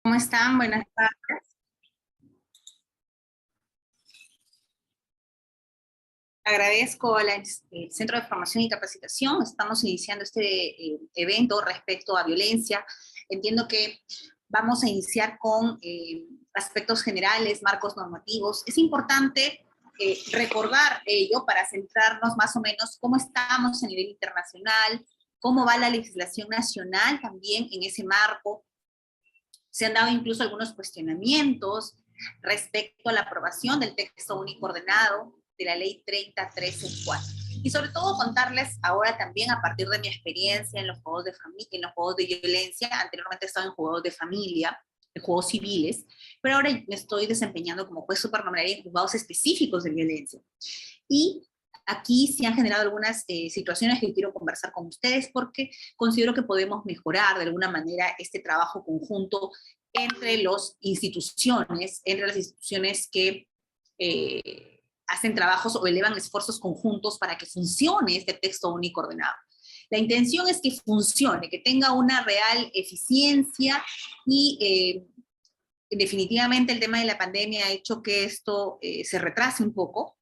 ¿Cómo están? Buenas tardes. Agradezco al Centro de Formación y Capacitación. Estamos iniciando este evento respecto a violencia. Entiendo que vamos a iniciar con aspectos generales, marcos normativos. Es importante recordar ello para centrarnos más o menos cómo estamos a nivel internacional, cómo va la legislación nacional también en ese marco. Se han dado incluso algunos cuestionamientos respecto a la aprobación del texto único ordenado de la ley 30.13.4. Y sobre todo contarles ahora también a partir de mi experiencia en los juegos de familia, en los juegos de violencia. Anteriormente he estado en juegos de familia, en juegos civiles, pero ahora me estoy desempeñando como juez supernumerario en juzgados específicos de violencia. Y aquí se han generado algunas situaciones que quiero conversar con ustedes porque considero que podemos mejorar de alguna manera este trabajo conjunto entre las instituciones que hacen trabajos o elevan esfuerzos conjuntos para que funcione este texto único ordenado. La intención es que funcione, que tenga una real eficiencia y definitivamente el tema de la pandemia ha hecho que esto se retrase un poco,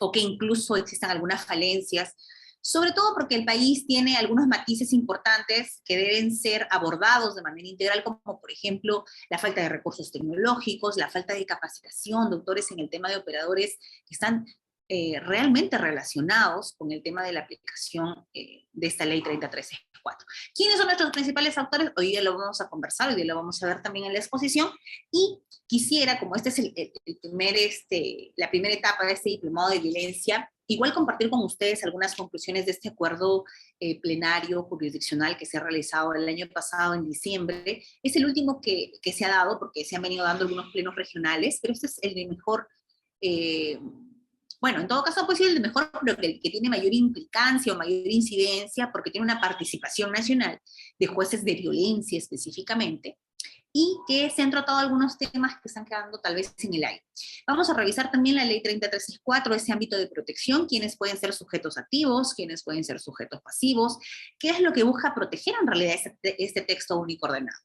o que incluso existan algunas falencias, sobre todo porque el país tiene algunos matices importantes que deben ser abordados de manera integral, como por ejemplo la falta de recursos tecnológicos, la falta de capacitación de autores en el tema de operadores que están realmente relacionados con el tema de la aplicación de esta ley 30.13.4. ¿Quiénes son nuestros principales autores? Hoy día lo vamos a conversar, hoy día lo vamos a ver también en la exposición, y quisiera, como este es la primera etapa de este diplomado de violencia, igual compartir con ustedes algunas conclusiones de este acuerdo plenario jurisdiccional que se ha realizado el año pasado en diciembre. Es el último que se ha dado porque se han venido dando algunos plenos regionales, pero este es el de mejor, bueno, en todo caso puede ser el de mejor, pero que tiene mayor implicancia o mayor incidencia porque tiene una participación nacional de jueces de violencia específicamente, y que se han tratado algunos temas que están quedando tal vez en el aire. Vamos a revisar también la ley 30.13.4, ese ámbito de protección, quiénes pueden ser sujetos activos, quiénes pueden ser sujetos pasivos, qué es lo que busca proteger en realidad este texto único ordenado.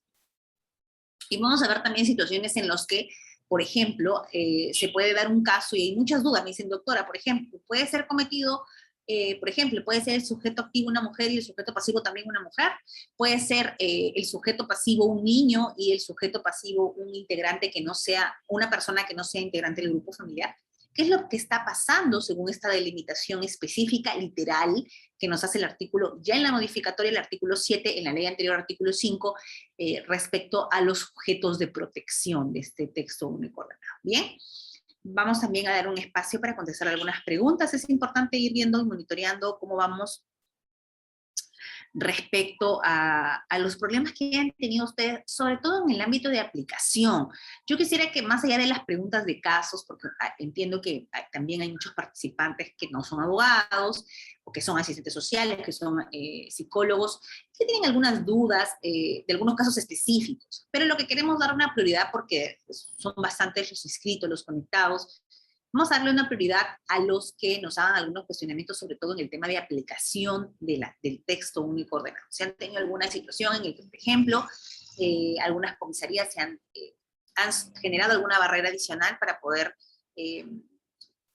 Y vamos a ver también situaciones en las que, por ejemplo, se puede dar un caso, y hay muchas dudas, me dicen, doctora, por ejemplo, puede ser cometido, por ejemplo, puede ser el sujeto activo una mujer y el sujeto pasivo también una mujer, puede ser el sujeto pasivo un niño y el sujeto pasivo un integrante que no sea, una persona que no sea integrante del grupo familiar. ¿Qué es lo que está pasando según esta delimitación específica, literal, que nos hace el artículo, ya en la modificatoria, el artículo 7, en la ley anterior, artículo 5, respecto a los objetos de protección de este texto único ordenado? Bien, vamos también a dar un espacio para contestar algunas preguntas. Es importante ir viendo y monitoreando cómo vamos respecto a los problemas que han tenido ustedes, sobre todo en el ámbito de aplicación. Yo quisiera que más allá de las preguntas de casos, porque entiendo que también hay muchos participantes que no son abogados, o que son asistentes sociales, que son psicólogos, que tienen algunas dudas de algunos casos específicos, pero lo que queremos dar una prioridad, porque son bastantes los inscritos, los conectados, vamos a darle una prioridad a los que nos hagan algunos cuestionamientos, sobre todo en el tema de aplicación del texto único ordenado. Se han tenido alguna situación en la que, por ejemplo, algunas comisarías han generado alguna barrera adicional para poder,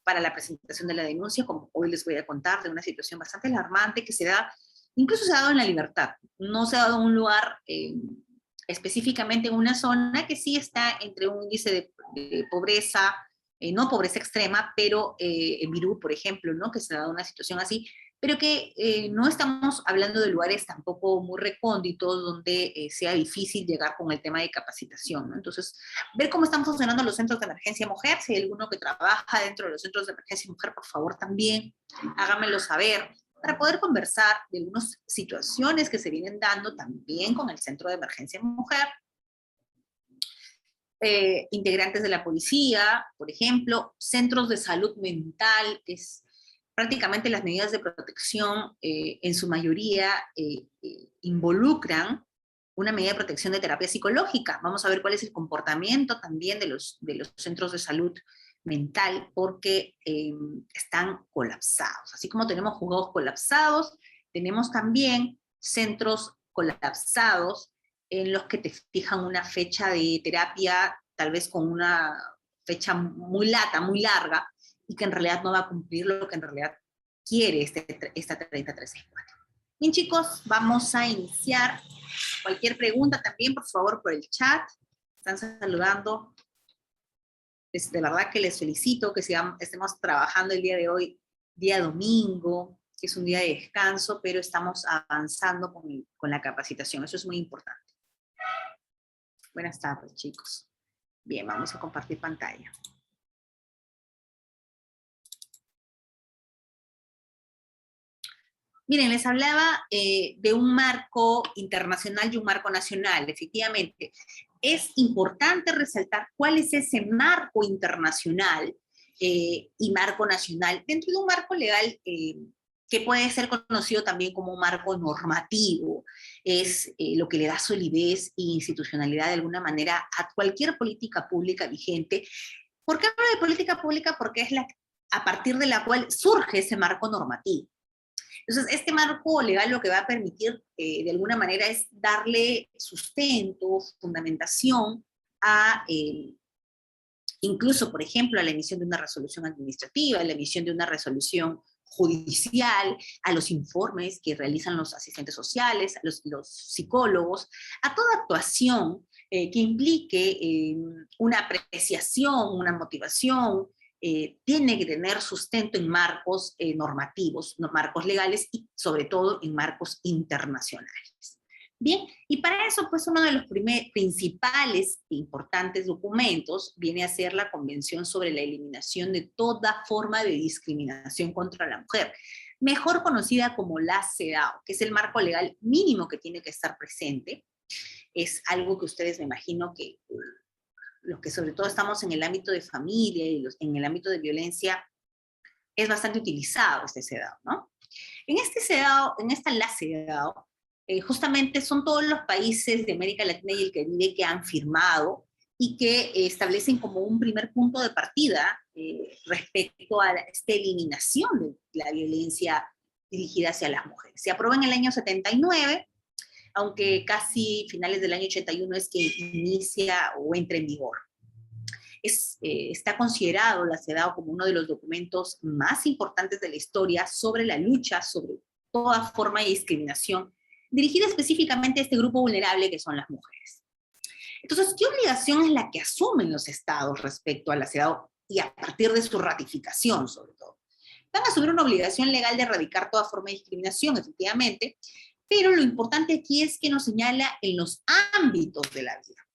para la presentación de la denuncia, como hoy les voy a contar, de una situación bastante alarmante que se da, incluso se ha dado en La Libertad, no se ha dado en un lugar específicamente en una zona que sí está entre un índice de pobreza, no pobreza extrema, pero en Virú, por ejemplo, ¿no? Que se ha dado una situación así, pero que no estamos hablando de lugares tampoco muy recónditos donde sea difícil llegar con el tema de capacitación, ¿no? Entonces, ver cómo están funcionando los centros de emergencia mujer, si hay alguno que trabaja dentro de los centros de emergencia mujer, por favor también háganmelo saber, para poder conversar de algunas situaciones que se vienen dando también con el centro de emergencia mujer, integrantes de la policía, por ejemplo, centros de salud mental, que es prácticamente las medidas de protección en su mayoría involucran una medida de protección de terapia psicológica. Vamos a ver cuál es el comportamiento también de los centros de salud mental, porque están colapsados. Así como tenemos juzgados colapsados, tenemos también centros colapsados en los que te fijan una fecha de terapia, tal vez con una fecha muy larga, y que en realidad no va a cumplir lo que en realidad quiere esta 30364. Bien, chicos, vamos a iniciar. Cualquier pregunta también, por favor, por el chat. Están saludando. De verdad que les felicito que estemos trabajando el día de hoy, día domingo, que es un día de descanso, pero estamos avanzando con la capacitación. Eso es muy importante. Buenas tardes, chicos. Bien, vamos a compartir pantalla. Miren, les hablaba de un marco internacional y un marco nacional. Efectivamente, es importante resaltar cuál es ese marco internacional y marco nacional dentro de un marco legal que puede ser conocido también como un marco normativo. Es lo que le da solidez e institucionalidad de alguna manera a cualquier política pública vigente. ¿Por qué hablo de política pública? Porque es a partir de la cual surge ese marco normativo. Entonces, este marco legal lo que va a permitir, de alguna manera, es darle sustento, fundamentación a, incluso, por ejemplo, a la emisión de una resolución administrativa, a la emisión de una resolución judicial, a los informes que realizan los asistentes sociales, a los psicólogos, a toda actuación que implique una apreciación, una motivación, tiene que tener sustento en marcos normativos, marcos legales y sobre todo en marcos internacionales. Bien, y para eso, pues uno de los principales e importantes documentos viene a ser la Convención sobre la Eliminación de toda forma de discriminación contra la mujer, mejor conocida como la CEDAW, que es el marco legal mínimo que tiene que estar presente. Es algo que ustedes me imagino que los que sobre todo estamos en el ámbito de familia y en el ámbito de violencia, es bastante utilizado este CEDAW, ¿no? En este CEDAW, en esta la CEDAW, justamente son todos los países de América Latina y el Caribe que han firmado y que establecen como un primer punto de partida respecto a esta eliminación de la violencia dirigida hacia las mujeres. Se aprobó en el año 79, aunque casi finales del año 81 es que inicia o entra en vigor. Está considerado la CEDAW como uno de los documentos más importantes de la historia sobre la lucha sobre toda forma de discriminación dirigida específicamente a este grupo vulnerable que son las mujeres. Entonces, ¿qué obligación es la que asumen los estados respecto a la CEDAW y a partir de su ratificación, sobre todo? Van a asumir una obligación legal de erradicar toda forma de discriminación, efectivamente, pero lo importante aquí es que nos señala en los ámbitos de la vida.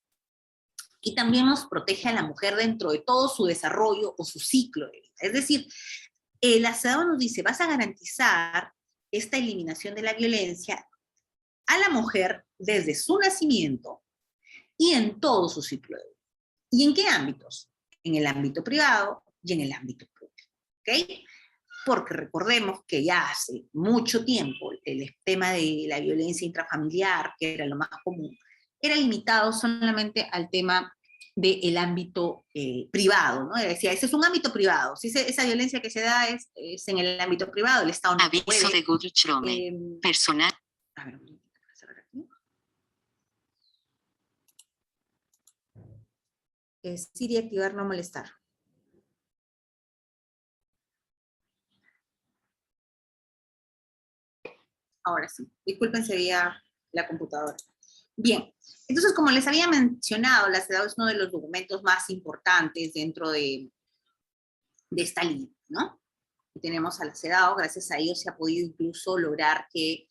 Y también nos protege a la mujer dentro de todo su desarrollo o su ciclo de vida. Es decir, la CEDAW nos dice, vas a garantizar esta eliminación de la violencia a la mujer desde su nacimiento y en todo su ciclo de vida. ¿Y en qué ámbitos? En el ámbito privado y en el ámbito público. ¿Ok? Porque recordemos que ya hace mucho tiempo el tema de la violencia intrafamiliar, que era lo más común, era limitado solamente al tema del ámbito privado, ¿no? Decía, ese es un ámbito privado, si esa violencia que se da es en el ámbito privado, el Estado no aviso puede. De Google Chrome, personal. A ver, un momentito para cerrar aquí. Siri, activar, no molestar. Ahora sí, disculpen, se veía la computadora. Bien, entonces como les había mencionado, la CEDAW es uno de los documentos más importantes dentro de esta línea, ¿no? Y tenemos a la CEDAW, gracias a ello se ha podido incluso lograr que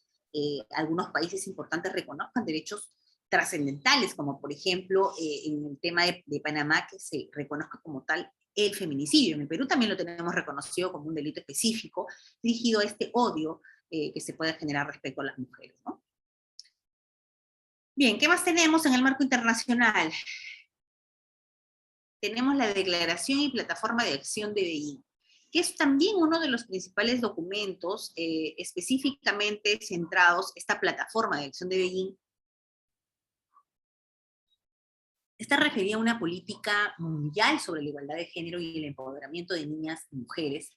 algunos países importantes reconozcan derechos trascendentales, como por ejemplo en el tema de Panamá, que se reconozca como tal el feminicidio. En el Perú también lo tenemos reconocido como un delito específico dirigido a este odio que se puede generar respecto a las mujeres, ¿no? Bien, ¿qué más tenemos en el marco internacional? Tenemos la Declaración y Plataforma de Acción de Beijing, que es también uno de los principales documentos específicamente centrados, esta plataforma de acción de Beijing, está referida a una política mundial sobre la igualdad de género y el empoderamiento de niñas y mujeres.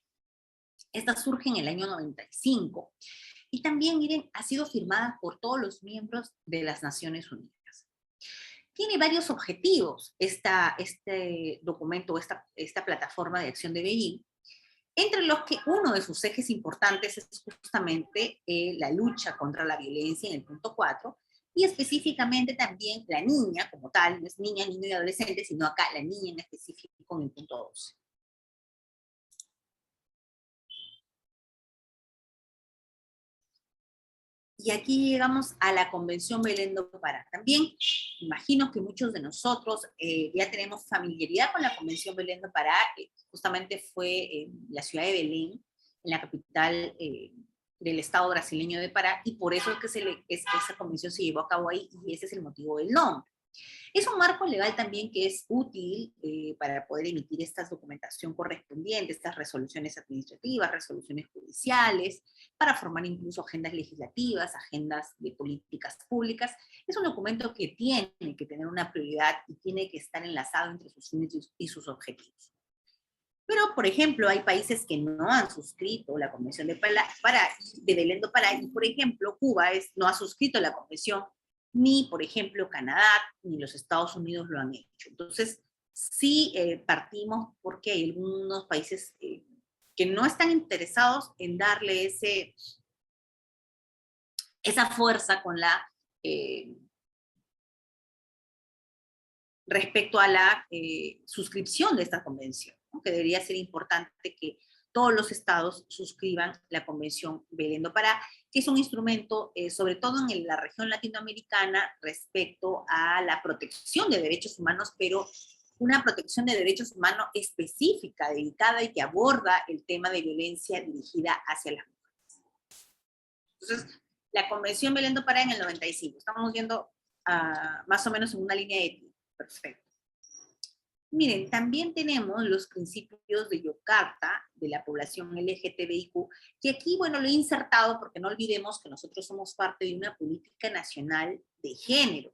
Esta surge en el año 95 y también, miren, ha sido firmada por todos los miembros de las Naciones Unidas. Tiene varios objetivos este documento, esta plataforma de acción de Beijing, entre los que uno de sus ejes importantes es justamente la lucha contra la violencia en el punto 4, y específicamente también la niña como tal, no es niña, niño y adolescente, sino acá la niña en específico en el punto 12. Y aquí llegamos a la Convención Belén do Pará. También imagino que muchos de nosotros ya tenemos familiaridad con la Convención Belén do Pará. Justamente fue en la ciudad de Belén, en la capital del estado brasileño de Pará, y por eso es que esa convención se llevó a cabo ahí, y ese es el motivo del nombre. Es un marco legal también que es útil para poder emitir esta documentación correspondiente, estas resoluciones administrativas, resoluciones judiciales, para formar incluso agendas legislativas, agendas de políticas públicas. Es un documento que tiene que tener una prioridad y tiene que estar enlazado entre sus fines y sus objetivos. Pero, por ejemplo, hay países que no han suscrito la Convención de Belén do Pará, y, por ejemplo, Cuba no ha suscrito la Convención, ni, por ejemplo, Canadá, ni los Estados Unidos lo han hecho. Entonces, sí partimos porque hay algunos países que no están interesados en darle esa fuerza con respecto a la suscripción de esta convención, ¿no? Que debería ser importante que todos los estados suscriban la Convención Belén do Pará, que es un instrumento, sobre todo en la región latinoamericana, respecto a la protección de derechos humanos, pero una protección de derechos humanos específica, dedicada y que aborda el tema de violencia dirigida hacia las mujeres. Entonces, la Convención Belén do Pará en el 95. Estamos viendo más o menos en una línea de tiempo. Perfecto. Miren, también tenemos los principios de Yakarta, de la población LGTBIQ, que aquí, bueno, lo he insertado porque no olvidemos que nosotros somos parte de una política nacional de género.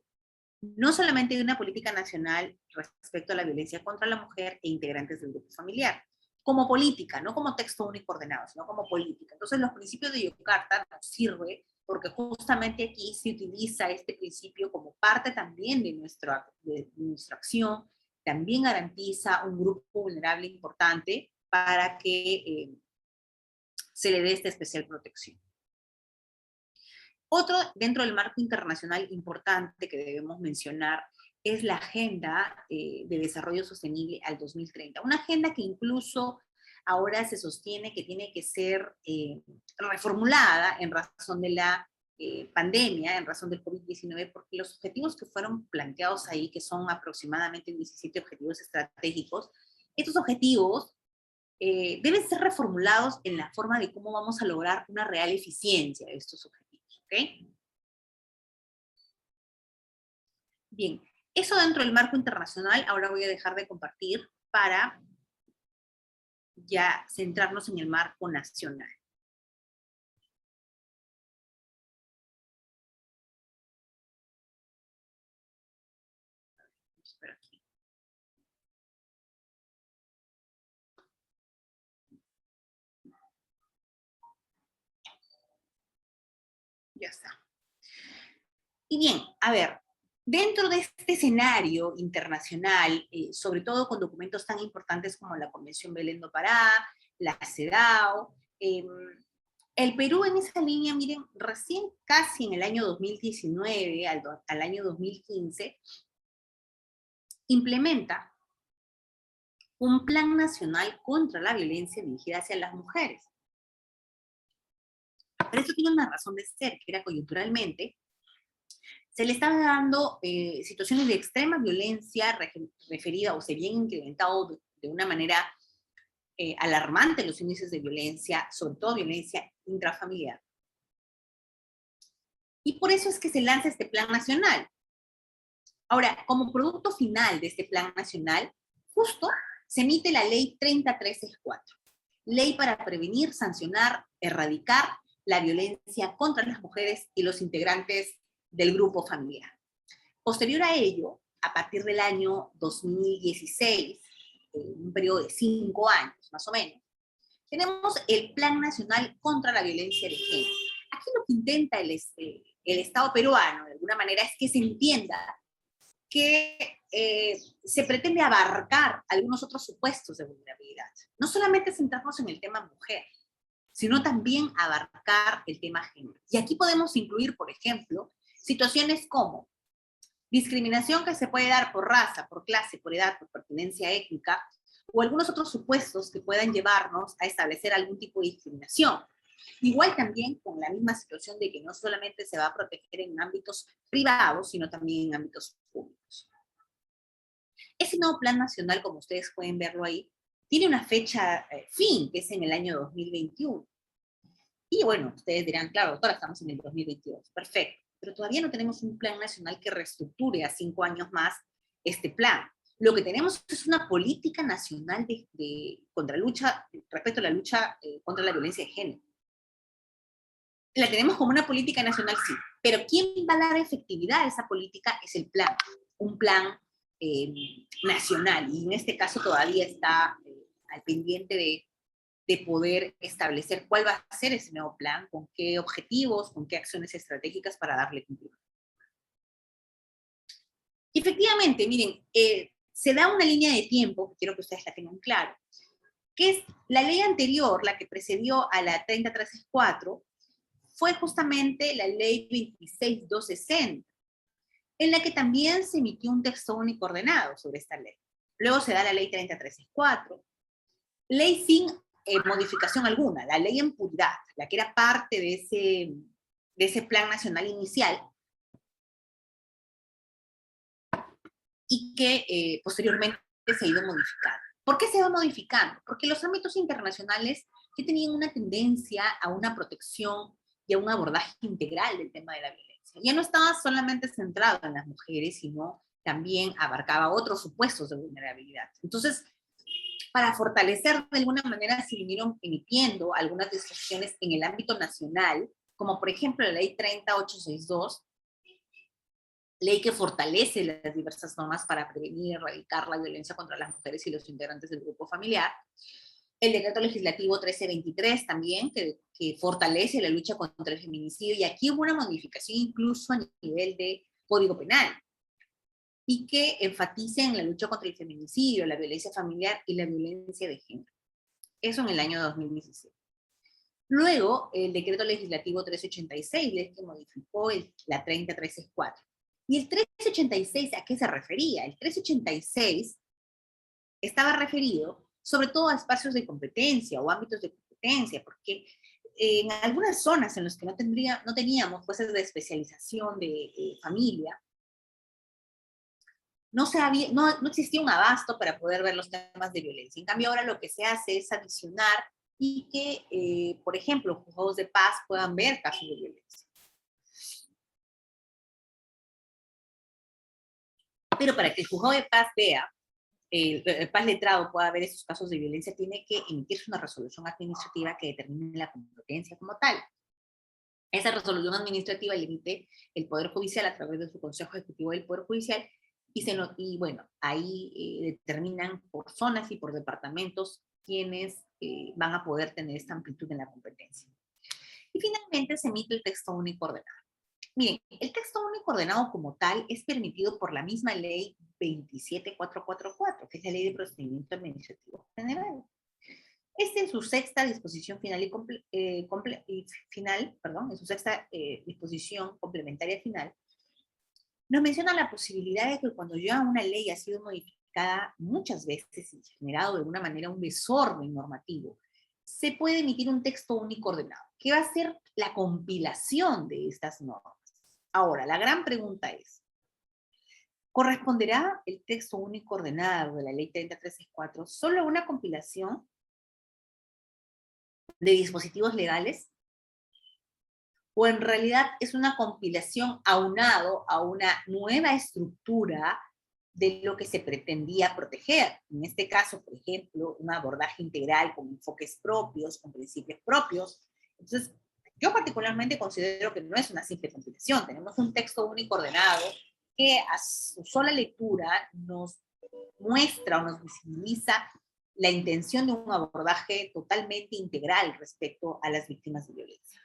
No solamente de una política nacional respecto a la violencia contra la mujer e integrantes del grupo familiar, como política, no como texto único ordenado, sino como política. Entonces, los principios de Yakarta nos sirven porque justamente aquí se utiliza este principio como parte también de nuestra acción, también garantiza un grupo vulnerable importante para que se le dé esta especial protección. Otro, dentro del marco internacional importante que debemos mencionar, es la Agenda de Desarrollo Sostenible al 2030. Una agenda que incluso ahora se sostiene que tiene que ser reformulada en razón de la pandemia, en razón del COVID-19, porque los objetivos que fueron planteados ahí, que son aproximadamente 17 objetivos estratégicos, estos objetivos deben ser reformulados en la forma de cómo vamos a lograr una real eficiencia de estos objetivos, ¿ok? Bien, eso dentro del marco internacional. Ahora voy a dejar de compartir para ya centrarnos en el marco nacional. Aquí. Ya está. Y bien, a ver, dentro de este escenario internacional, sobre todo con documentos tan importantes como la Convención Belén do Pará, la CEDAW, el Perú en esa línea, miren, recién casi en el año 2019 al año 2015, implementa un plan nacional contra la violencia dirigida hacia las mujeres. Pero esto tiene una razón de ser, que era coyunturalmente, se le estaban dando situaciones de extrema violencia referida, o se habían incrementado de una manera alarmante los índices de violencia, sobre todo violencia intrafamiliar. Y por eso es que se lanza este plan nacional. Ahora, como producto final de este plan nacional, justo se emite la ley 30364, ley para prevenir, sancionar, erradicar la violencia contra las mujeres y los integrantes del grupo familiar. Posterior a ello, a partir del año 2016, un periodo de 5 años más o menos, tenemos el Plan Nacional contra la Violencia de Género. Aquí lo que intenta el Estado peruano, de alguna manera, es que se entienda que se pretende abarcar algunos otros supuestos de vulnerabilidad. No solamente centrarnos en el tema mujer, sino también abarcar el tema género. Y aquí podemos incluir, por ejemplo, situaciones como discriminación que se puede dar por raza, por clase, por edad, por pertenencia étnica, o algunos otros supuestos que puedan llevarnos a establecer algún tipo de discriminación. Igual también con la misma situación de que no solamente se va a proteger en ámbitos privados, sino también en ámbitos públicos. Ese nuevo plan nacional, como ustedes pueden verlo ahí, tiene una fecha fin, que es en el año 2021. Y bueno, ustedes dirán, claro, doctora, estamos en el 2022, perfecto, pero todavía no tenemos un plan nacional que reestructure a 5 años más este plan. Lo que tenemos es una política nacional respecto a la lucha contra la violencia de género. La tenemos como una política nacional, sí, pero ¿quién va a dar efectividad a esa política? Es el plan, un plan nacional, y en este caso todavía está al pendiente de poder establecer cuál va a ser ese nuevo plan, con qué objetivos, con qué acciones estratégicas para darle cumplimiento. Y efectivamente, miren, se da una línea de tiempo, que quiero que ustedes la tengan claro, que es la ley anterior, la que precedió a la 30364, fue justamente la ley 26260, en la que también se emitió un texto único ordenado sobre esta ley. Luego se da la ley 30364, ley sin modificación alguna, la ley en puridad, la que era parte de ese plan nacional inicial, y que posteriormente se ha ido modificando. ¿Por qué se va modificando? Porque los ámbitos internacionales que tenían una tendencia a una protección y a un abordaje integral del tema de la violencia. Ya no estaba solamente centrado en las mujeres, sino también abarcaba otros supuestos de vulnerabilidad. Entonces, para fortalecer de alguna manera se vinieron emitiendo algunas disposiciones en el ámbito nacional, como por ejemplo la ley 30862, ley que fortalece las diversas normas para prevenir y erradicar la violencia contra las mujeres y los integrantes del grupo familiar. El decreto legislativo 1323 también, que fortalece la lucha contra el feminicidio, y aquí hubo una modificación incluso a nivel de Código Penal, y que enfatiza en la lucha contra el feminicidio, la violencia familiar y la violencia de género. Eso en el año 2016. Luego, el decreto legislativo 1386, es que modificó la 30364. ¿Y el 1386 a qué se refería? El 1386 estaba referido sobre todo a espacios de competencia o ámbitos de competencia, porque en algunas zonas en las que no teníamos jueces de especialización de familia, no existía un abasto para poder ver los temas de violencia. En cambio, ahora lo que se hace es adicionar y que, por ejemplo, juzgados de paz puedan ver casos de violencia. Pero para que el juzgado de paz vea, el paz letrado pueda ver esos casos de violencia, tiene que emitirse una resolución administrativa que determine la competencia como tal. Esa resolución administrativa la emite el Poder Judicial a través de su Consejo Ejecutivo del Poder Judicial, y bueno, ahí determinan por zonas y por departamentos quienes van a poder tener esta amplitud en la competencia. Y finalmente se emite el texto único ordenado. Miren, el texto único ordenado como tal es permitido por la misma ley 27444, que es la Ley de Procedimiento Administrativo General. En su sexta disposición final en su sexta disposición complementaria final, nos menciona la posibilidad de que cuando ya una ley ha sido modificada muchas veces y generado de alguna manera un desorden normativo, se puede emitir un texto único ordenado, que va a ser la compilación de estas normas. Ahora, la gran pregunta es, ¿corresponderá el texto único ordenado de la ley 30364 solo a una compilación de dispositivos legales? ¿O en realidad es una compilación aunado a una nueva estructura de lo que se pretendía proteger? En este caso, por ejemplo, un abordaje integral con enfoques propios, con principios propios. Entonces, yo particularmente considero que no es una simple compilación. Tenemos un texto único ordenado que a su sola lectura nos muestra o nos visibiliza la intención de un abordaje totalmente integral respecto a las víctimas de violencia.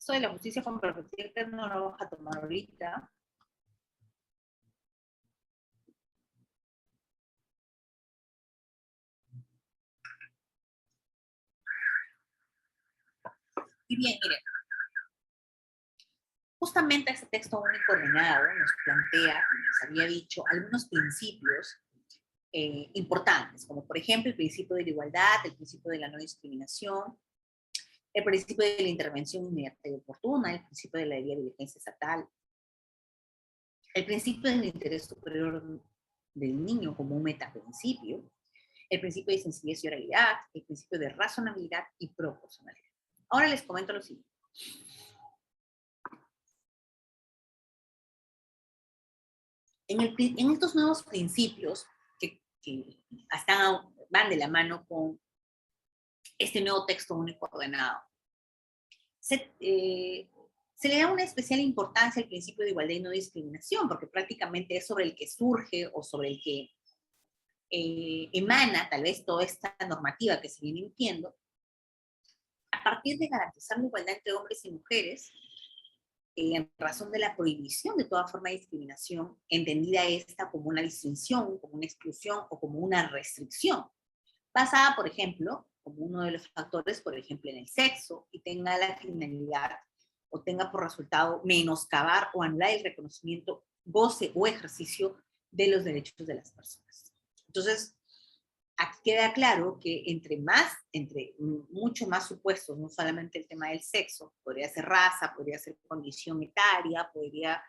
Eso de la justicia con perspectiva no lo vamos a tomar ahorita. Y bien, miren, justamente este texto único ordenado nos plantea, como les había dicho, algunos principios importantes, como por ejemplo el principio de la igualdad, el principio de la no discriminación, el principio de la intervención inmediata y oportuna, el principio de la debida diligencia estatal, el principio del interés superior del niño como un metaprincipio, el principio de sencillez y oralidad, el principio de razonabilidad y proporcionalidad. Ahora les comento lo siguiente. En estos nuevos principios que van de la mano con este nuevo texto único ordenado, se le da una especial importancia al principio de igualdad y no discriminación, porque prácticamente es sobre el que surge o sobre el que emana tal vez toda esta normativa que se viene emitiendo, a partir de garantizar la igualdad entre hombres y mujeres, en razón de la prohibición de toda forma de discriminación, entendida esta como una distinción, como una exclusión o como una restricción, basada, por ejemplo, como uno de los factores, por ejemplo, en el sexo, y tenga la finalidad o tenga por resultado menoscabar o anular el reconocimiento, goce o ejercicio de los derechos de las personas. Entonces, aquí queda claro que entre mucho más supuestos, no solamente el tema del sexo, podría ser raza, podría ser condición etaria, podría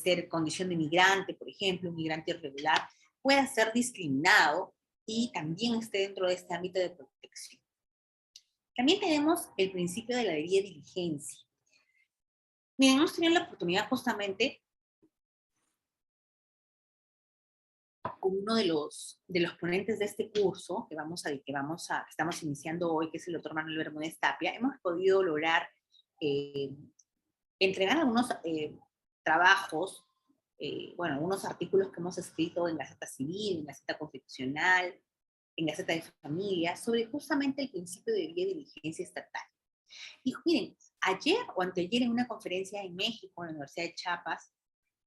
ser condición de migrante, por ejemplo, un migrante irregular, pueda ser discriminado y también esté dentro de este ámbito de protección. También tenemos el principio de la debida diligencia. Miren, hemos tenido la oportunidad justamente con uno de los ponentes de este curso que estamos iniciando hoy, que es el doctor Manuel Bermúdez Tapia, hemos podido lograr entregar algunos trabajos, algunos artículos que hemos escrito en Gaceta Civil, en Gaceta Constitucional, en Gaceta de Familia, sobre justamente el principio de debida diligencia estatal. Y miren, ayer o anteayer en una conferencia en México, en la Universidad de Chiapas,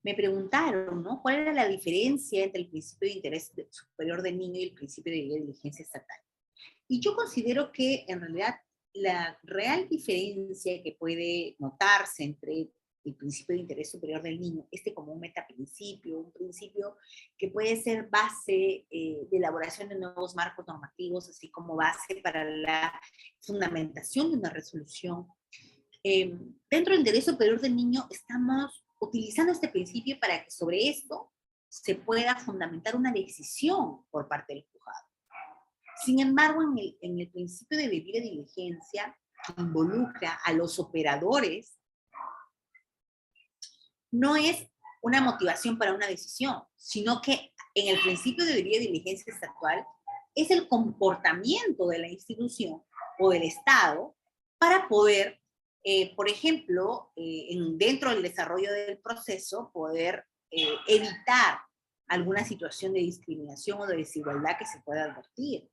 me preguntaron, ¿no? ¿Cuál era la diferencia entre el principio de interés superior del niño y el principio de debida diligencia estatal? Y yo considero que en realidad la real diferencia que puede notarse entre el principio de interés superior del niño, como un metaprincipio, un principio que puede ser base de elaboración de nuevos marcos normativos, así como base para la fundamentación de una resolución. Dentro del interés superior del niño estamos utilizando este principio para que sobre esto se pueda fundamentar una decisión por parte del juzgado. Sin embargo, en el principio de debida diligencia, que involucra a los operadores, no es una motivación para una decisión, sino que en el principio de debida diligencia estatal es el comportamiento de la institución o del Estado para poder, por ejemplo, dentro del desarrollo del proceso, poder evitar alguna situación de discriminación o de desigualdad que se pueda advertir.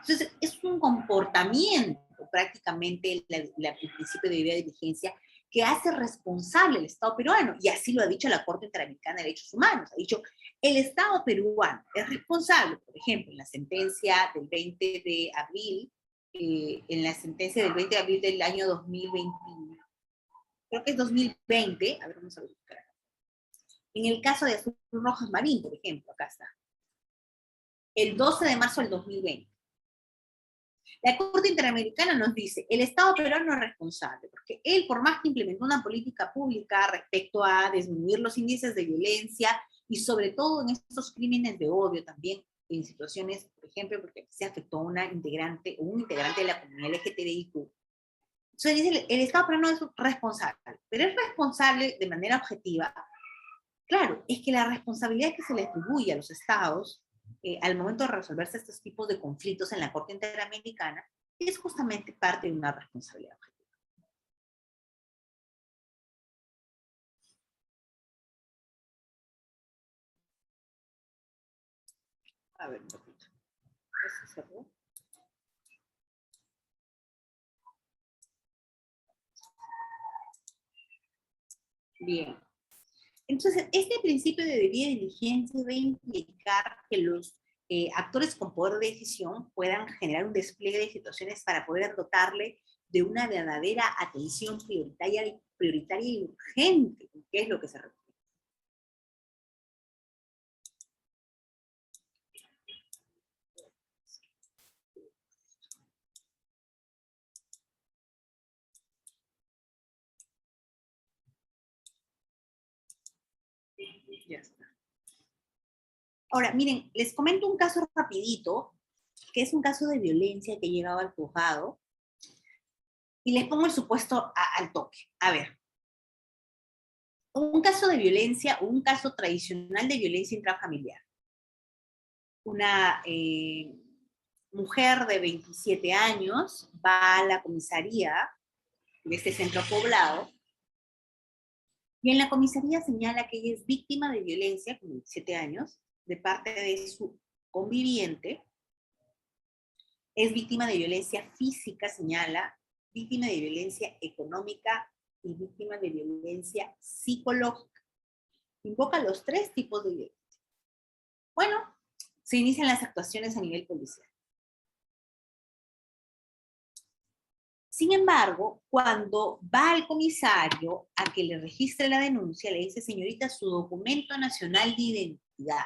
Entonces, es un comportamiento prácticamente el principio de debida diligencia que hace responsable al Estado peruano, y así lo ha dicho la Corte Interamericana de Derechos Humanos. Ha dicho, el Estado peruano es responsable, por ejemplo, en la sentencia del 20 de abril, del año 2020, creo que es 2020, a ver, vamos a buscar. En el caso de Azul Rojas Marín, por ejemplo, acá está. El 12 de marzo del 2020. La Corte Interamericana nos dice, el Estado peruano es responsable, porque él, por más que implementó una política pública respecto a disminuir los índices de violencia, y sobre todo en estos crímenes de odio, también en situaciones, por ejemplo, porque se afectó a una integrante o un integrante de la comunidad LGTBIQ. Entonces dice, el Estado peruano es responsable, pero es responsable de manera objetiva. Claro, es que la responsabilidad que se le atribuye a los estados al momento de resolverse estos tipos de conflictos en la Corte Interamericana es justamente parte de una responsabilidad objetiva. A ver, un poquito. ¿Eso cerró? Bien. Entonces, este principio de debida diligencia va a implicar que los actores con poder de decisión puedan generar un despliegue de situaciones para poder dotarle de una verdadera atención prioritaria y urgente, que es lo que se requiere. Ya está. Ahora, miren, les comento un caso rapidito, que es un caso de violencia que ha llegado al juzgado, y les pongo el supuesto al toque. A ver, un caso de violencia, un caso tradicional de violencia intrafamiliar. Una mujer de 27 años va a la comisaría de este centro poblado, y en la comisaría señala que ella es víctima de violencia, con 27 años, de parte de su conviviente. Es víctima de violencia física, señala, víctima de violencia económica y víctima de violencia psicológica. Invoca los tres tipos de violencia. Bueno, se inician las actuaciones a nivel policial. Sin embargo, cuando va al comisario a que le registre la denuncia, le dice, señorita, su documento nacional de identidad.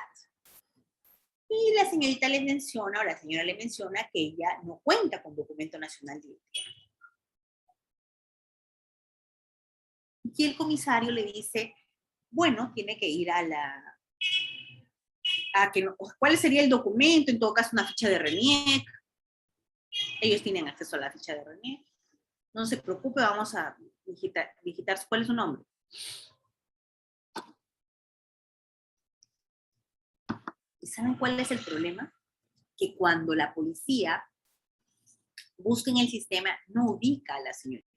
Y la señorita le menciona, o la señora le menciona, que ella no cuenta con documento nacional de identidad. Y el comisario le dice, bueno, tiene que ir ¿cuál sería el documento? En todo caso, una ficha de RENIEC. Ellos tienen acceso a la ficha de RENIEC. No se preocupe, vamos a digitar cuál es su nombre. ¿Y saben cuál es el problema? Que cuando la policía busca en el sistema, no ubica a la señorita.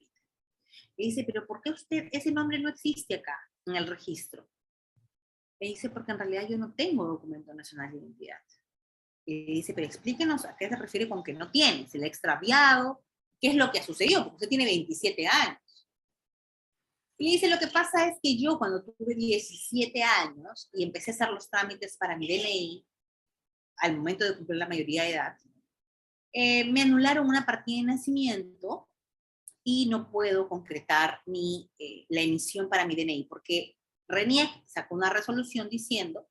Le dice, pero ¿por qué ese nombre no existe acá, en el registro? Le dice, porque en realidad yo no tengo documento nacional de identidad. Le dice, pero explíquenos a qué se refiere con que no tiene, se le ha extraviado, qué es lo que ha sucedido, porque usted tiene 27 años. Y le dice, lo que pasa es que yo cuando tuve 17 años y empecé a hacer los trámites para mi DNI, al momento de cumplir la mayoría de edad, me anularon una partida de nacimiento y no puedo concretar la emisión para mi DNI, porque RENIEC sacó una resolución diciendo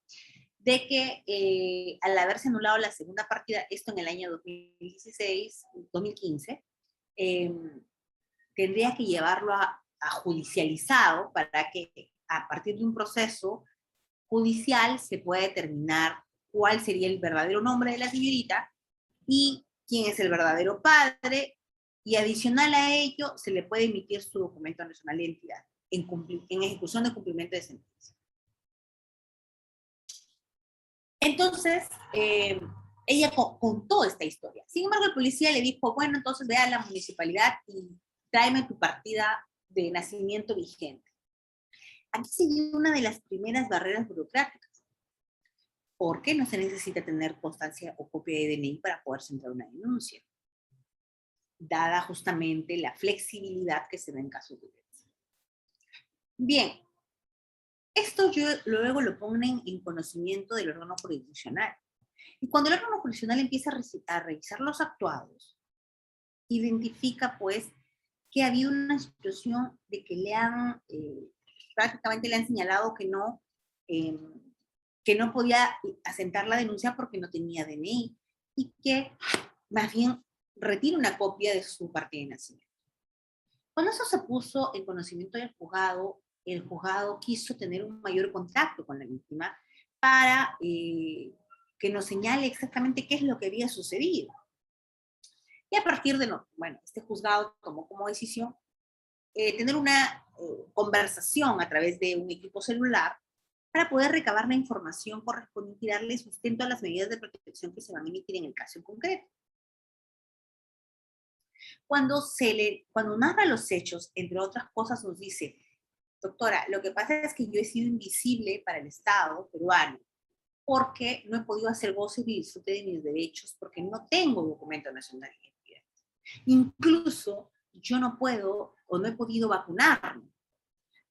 de que al haberse anulado la segunda partida, esto en el año 2015, tendría que llevarlo a judicializado para que a partir de un proceso judicial se pueda determinar cuál sería el verdadero nombre de la señorita y quién es el verdadero padre, y adicional a ello se le puede emitir su documento nacional de identidad en ejecución de cumplimiento de sentencia. Entonces, ella contó esta historia. Sin embargo, el policía le dijo, bueno, entonces ve a la municipalidad y tráeme tu partida de nacimiento vigente. Aquí se dio una de las primeras barreras burocráticas, porque no se necesita tener constancia o copia de DNI para poder centrar una denuncia, dada justamente la flexibilidad que se da en casos de violencia. Bien, esto luego lo ponen en conocimiento del órgano jurisdiccional. Y cuando el órgano jurisdiccional empieza a revisar los actuados, identifica pues que ha habido una situación de que prácticamente le han señalado que no podía asentar la denuncia porque no tenía DNI y que más bien retira una copia de su partida de nacimiento. Cuando eso se puso en conocimiento del juzgado, el juzgado quiso tener un mayor contacto con la víctima para que nos señale exactamente qué es lo que había sucedido. Y a partir de, este juzgado tomó como decisión tener una conversación a través de un equipo celular para poder recabar la información correspondiente y darle sustento a las medidas de protección que se van a emitir en el caso en concreto. Cuando narra los hechos, entre otras cosas, nos dice, doctora, lo que pasa es que yo he sido invisible para el Estado peruano porque no he podido hacer goce y disfrute de mis derechos porque no tengo documento nacional de identidad. Incluso yo no puedo o no he podido vacunarme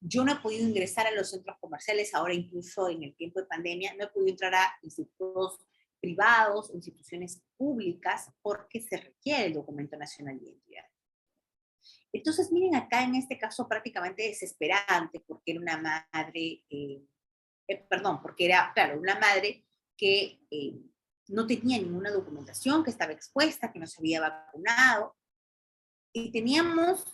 Yo no he podido ingresar a los centros comerciales, ahora incluso en el tiempo de pandemia, no he podido entrar a institutos privados, instituciones públicas, porque se requiere el documento nacional de identidad. Entonces, miren acá en este caso prácticamente desesperante, porque era una madre, porque era, claro, una madre que no tenía ninguna documentación, que estaba expuesta, que no se había vacunado, y teníamos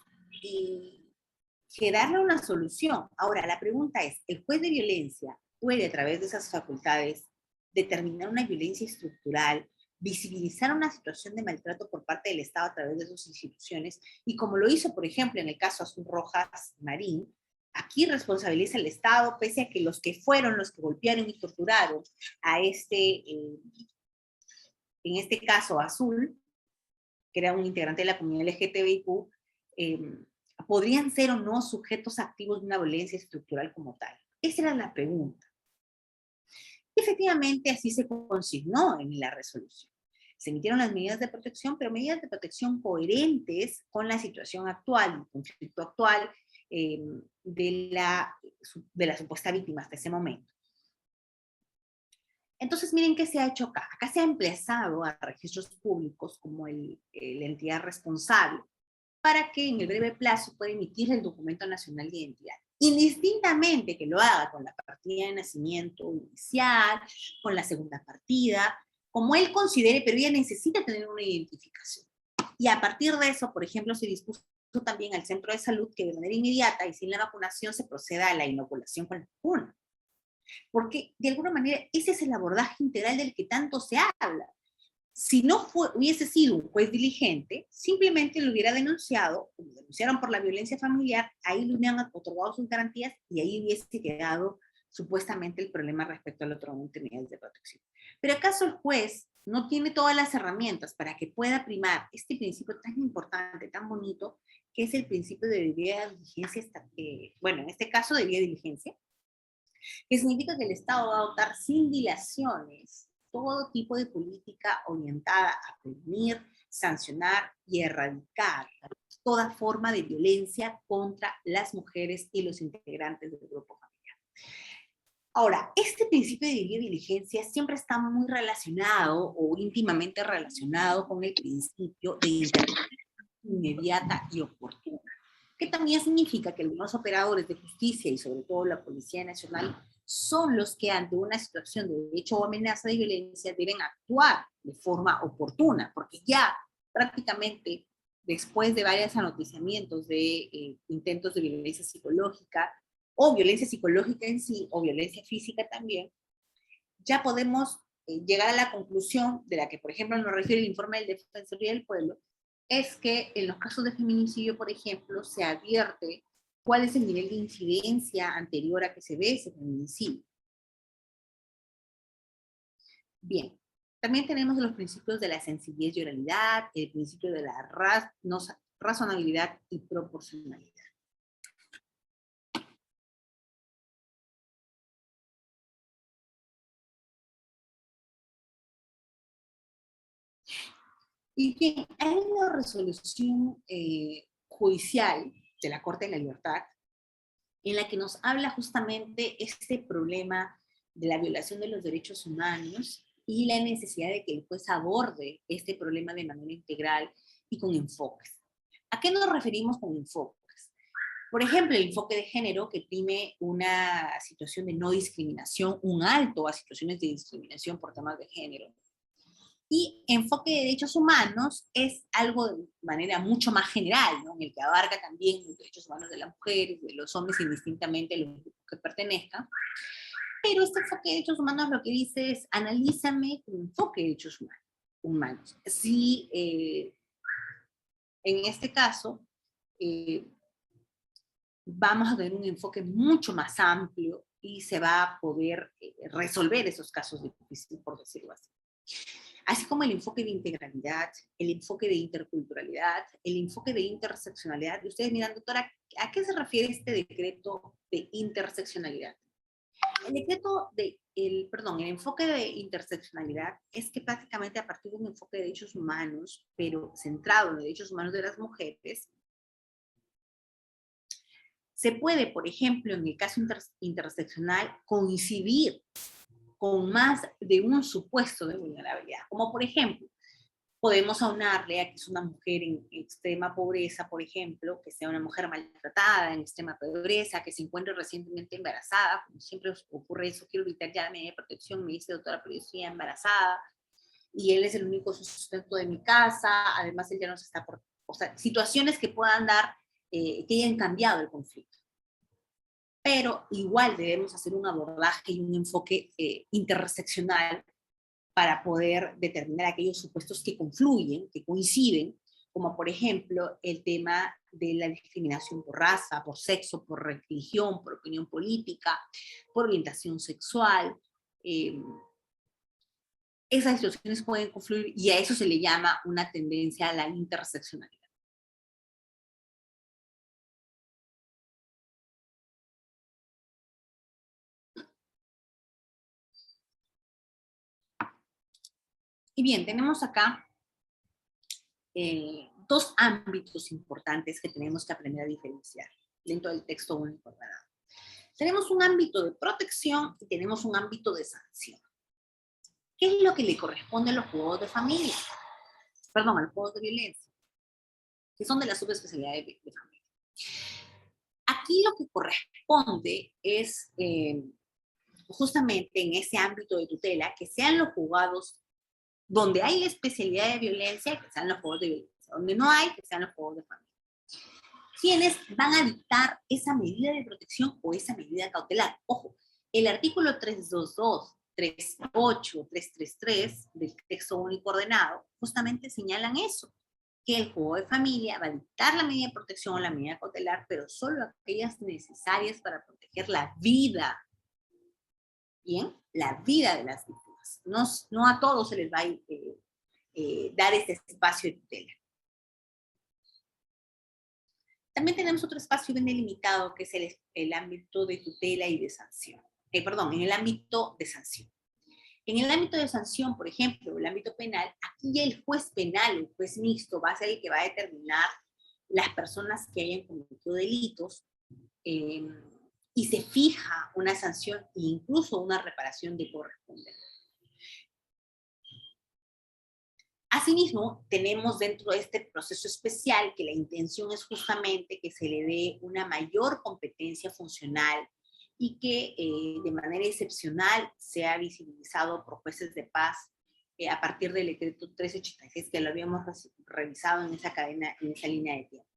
que darle una solución. Ahora, la pregunta es, ¿el juez de violencia puede a través de esas facultades determinar una violencia estructural, visibilizar una situación de maltrato por parte del Estado a través de sus instituciones? Y como lo hizo, por ejemplo, en el caso Azul Rojas Marín, aquí responsabiliza al Estado, pese a que los que fueron los que golpearon y torturaron a en este caso Azul, que era un integrante de la comunidad LGTBIQ, podrían ser o no sujetos activos de una violencia estructural como tal. Esa era la pregunta. Y efectivamente así se consignó en la resolución. Se emitieron las medidas de protección, pero medidas de protección coherentes con la situación actual, el conflicto actual de la supuesta víctima hasta ese momento. Entonces, miren qué se ha hecho acá. Acá se ha emplazado a registros públicos como la entidad responsable para que en el breve plazo pueda emitir el documento nacional de identidad. Indistintamente que lo haga con la partida de nacimiento inicial, con la segunda partida, como él considere, pero ella necesita tener una identificación. Y a partir de eso, por ejemplo, se dispuso también al centro de salud que de manera inmediata y sin la vacunación se proceda a la inoculación con la vacuna. Porque de alguna manera ese es el abordaje integral del que tanto se habla. Si no hubiese sido un juez diligente, simplemente lo hubiera denunciado, como denunciaron por la violencia familiar, ahí le hubieran otorgado sus garantías y ahí hubiese quedado supuestamente el problema respecto al otorgamiento de medidas de protección. Pero ¿acaso el juez no tiene todas las herramientas para que pueda primar este principio tan importante, tan bonito, que es el principio de debida diligencia, bueno, en este caso debida diligencia, que significa que el Estado va a adoptar sin dilaciones todo tipo de política orientada a prevenir, sancionar y erradicar toda forma de violencia contra las mujeres y los integrantes del grupo familiar. Ahora, este principio de debida diligencia siempre está muy relacionado o íntimamente relacionado con el principio de intervención inmediata y oportuna, que también significa que los operadores de justicia y sobre todo la Policía Nacional son los que ante una situación de hecho o amenaza de violencia deben actuar de forma oportuna, porque ya prácticamente después de varios anoticiamientos de intentos de violencia psicológica o violencia psicológica en sí o violencia física también, ya podemos llegar a la conclusión de la que, por ejemplo, nos refiere el informe del Defensoría del Pueblo, es que en los casos de feminicidio, por ejemplo, se advierte cuál es el nivel de incidencia anterior a que se dé ese feminicidio. Bien, también tenemos los principios de la sencillez y oralidad, el principio de la razonabilidad y proporcionalidad. Y bien, hay una resolución judicial de la Corte de la Libertad en la que nos habla justamente este problema de la violación de los derechos humanos y la necesidad de que el juez aborde este problema de manera integral y con enfoques. ¿A qué nos referimos con enfoques? Por ejemplo, el enfoque de género que prime una situación de no discriminación, un alto a situaciones de discriminación por temas de género. Y enfoque de derechos humanos es algo de manera mucho más general, ¿no? En el que abarca también los derechos humanos de las mujeres, de los hombres, indistintamente a los grupos que pertenezcan. Pero este enfoque de derechos humanos lo que dice es, analízame con enfoque de derechos humanos. Si en este caso vamos a tener un enfoque mucho más amplio y se va a poder resolver esos casos difíciles, por decirlo así. Así como el enfoque de integralidad, el enfoque de interculturalidad, el enfoque de interseccionalidad. Y ustedes miran, doctora, ¿a qué se refiere este decreto de interseccionalidad? El enfoque de interseccionalidad es que prácticamente a partir de un enfoque de derechos humanos, pero centrado en los derechos humanos de las mujeres, Se puede, por ejemplo, en el caso interseccional, coincidir con más de un supuesto de vulnerabilidad, como por ejemplo, podemos aunarle a que es una mujer en extrema pobreza, por ejemplo, que sea una mujer maltratada en extrema pobreza, que se encuentre recientemente embarazada, como siempre ocurre eso, quiero evitar ya la medida de protección, me dice doctora, pero yo estoy embarazada, y él es el único sustento de mi casa, además él ya no se está por... O sea, situaciones que puedan dar, que hayan cambiado el conflicto. Pero igual debemos hacer un abordaje y un enfoque interseccional para poder determinar aquellos supuestos que confluyen, que coinciden, como por ejemplo el tema de la discriminación por raza, por sexo, por religión, por opinión política, por orientación sexual. Esas situaciones pueden confluir y a eso se le llama una tendencia a la interseccionalidad. Y bien, tenemos acá dos ámbitos importantes que tenemos que aprender a diferenciar dentro del texto único ordenado. Tenemos un ámbito de protección y tenemos un ámbito de sanción. ¿Qué es lo que le corresponde a los juegos de familia? Perdón, a los juegos de violencia, que son de la subespecialidad de familia. Aquí lo que corresponde es justamente en ese ámbito de tutela que sean los juzgados donde hay la especialidad de violencia, que sean los juegos de violencia. Donde no hay, que sean los juegos de familia. ¿Quiénes van a dictar esa medida de protección o esa medida cautelar? Ojo, el artículo 322, 38, 333 del texto único ordenado justamente señalan eso, que el juego de familia va a dictar la medida de protección o la medida cautelar, pero solo aquellas necesarias para proteger la vida. Bien, la vida de las víctimas. No a todos se les va a dar este espacio de tutela. También tenemos otro espacio bien delimitado, que es el ámbito de tutela y de sanción. Perdón, en el ámbito de sanción. En el ámbito de sanción, por ejemplo, el ámbito penal, aquí ya el juez penal, el juez mixto, va a ser el que va a determinar las personas que hayan cometido delitos y se fija una sanción e incluso una reparación de correspondencia. Asimismo, tenemos dentro de este proceso especial que la intención es justamente que se le dé una mayor competencia funcional y que de manera excepcional sea visibilizado por jueces de paz a partir del decreto 1386 que lo habíamos revisado en esa cadena, en esa línea de tiempo.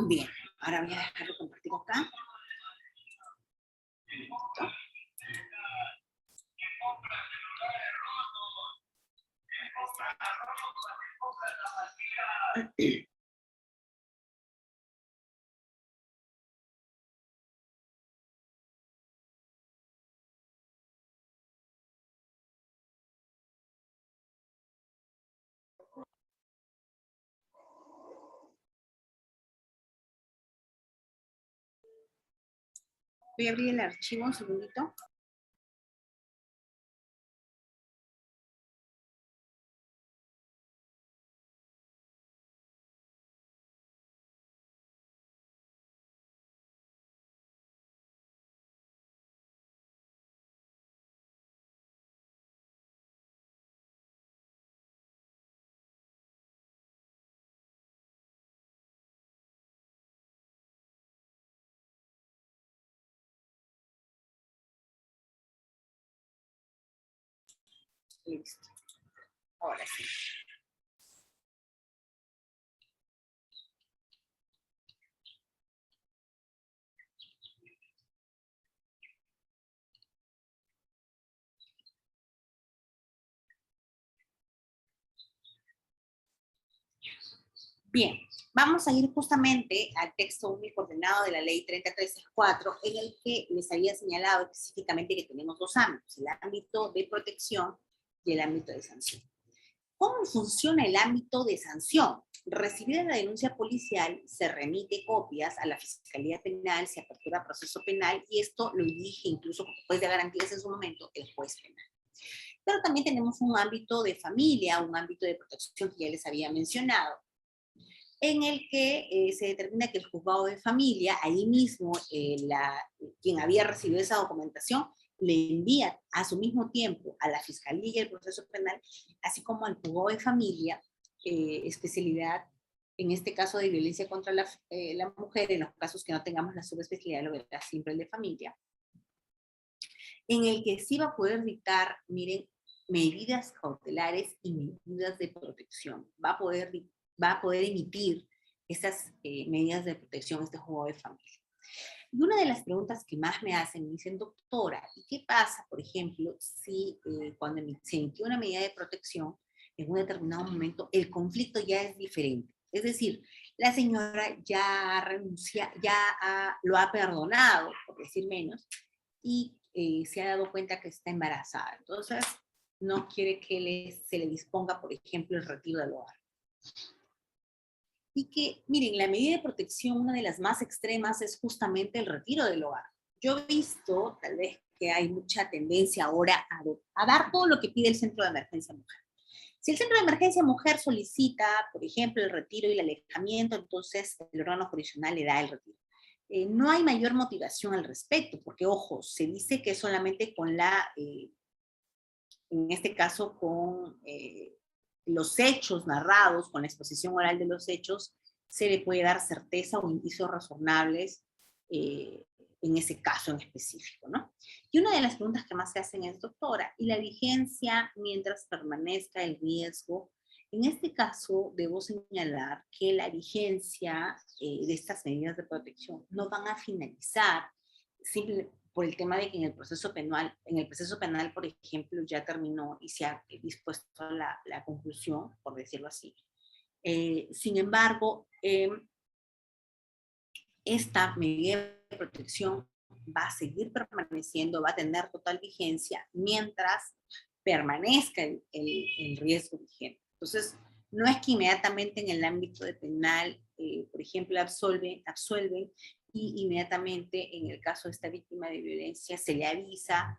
Bien, ahora voy a dejarlo compartir acá. Voy a abrir el archivo un segundito. Listo. Ahora sí. Bien, vamos a ir justamente al texto único ordenado de la ley 3334, en el que les había señalado específicamente que tenemos dos ámbitos, el ámbito de protección y el ámbito de sanción. ¿Cómo funciona el ámbito de sanción? Recibida la denuncia policial, se remite copias a la Fiscalía Penal, se apertura proceso penal, y esto lo dirige incluso como juez de garantías en su momento el juez penal. Pero también tenemos un ámbito de familia, un ámbito de protección que ya les había mencionado, en el que se determina que el juzgado de familia, ahí mismo quien había recibido esa documentación, le envía a su mismo tiempo a la Fiscalía y el proceso penal, así como al juzgado de familia, especialidad, en este caso de violencia contra la mujer, en los casos que no tengamos la subespecialidad, lo verá siempre el de familia, en el que sí va a poder dictar, miren, medidas cautelares y medidas de protección. Va a poder emitir estas medidas de protección, este juzgado de familia. Y una de las preguntas que más me hacen, me dicen, doctora, ¿y qué pasa, por ejemplo, si cuando se emitió una medida de protección, en un determinado momento, el conflicto ya es diferente? Es decir, la señora ya renuncia, lo ha perdonado, por decir menos, y se ha dado cuenta que está embarazada. Entonces, no quiere que se le disponga, por ejemplo, el retiro del hogar. Y que, miren, la medida de protección, una de las más extremas, es justamente el retiro del hogar. Yo he visto, tal vez, que hay mucha tendencia ahora a dar todo lo que pide el Centro de Emergencia Mujer. Si el Centro de Emergencia Mujer solicita, por ejemplo, el retiro y el alejamiento, entonces el órgano jurisdiccional le da el retiro. No hay mayor motivación al respecto, porque, ojo, se dice que solamente con en este caso, con los hechos narrados, con la exposición oral de los hechos, se le puede dar certeza o indicios razonables en ese caso en específico, ¿no? Y una de las preguntas que más se hacen es, doctora, ¿y la vigencia mientras permanezca el riesgo? En este caso, debo señalar que la vigencia de estas medidas de protección no van a finalizar por el tema de que en el proceso penal, por ejemplo, ya terminó y se ha dispuesto la conclusión, por decirlo así. Sin embargo, esta medida de protección va a seguir permaneciendo, va a tener total vigencia mientras permanezca el riesgo vigente. Entonces, no es que inmediatamente en el ámbito de penal, por ejemplo, absuelven y inmediatamente en el caso de esta víctima de violencia se le avisa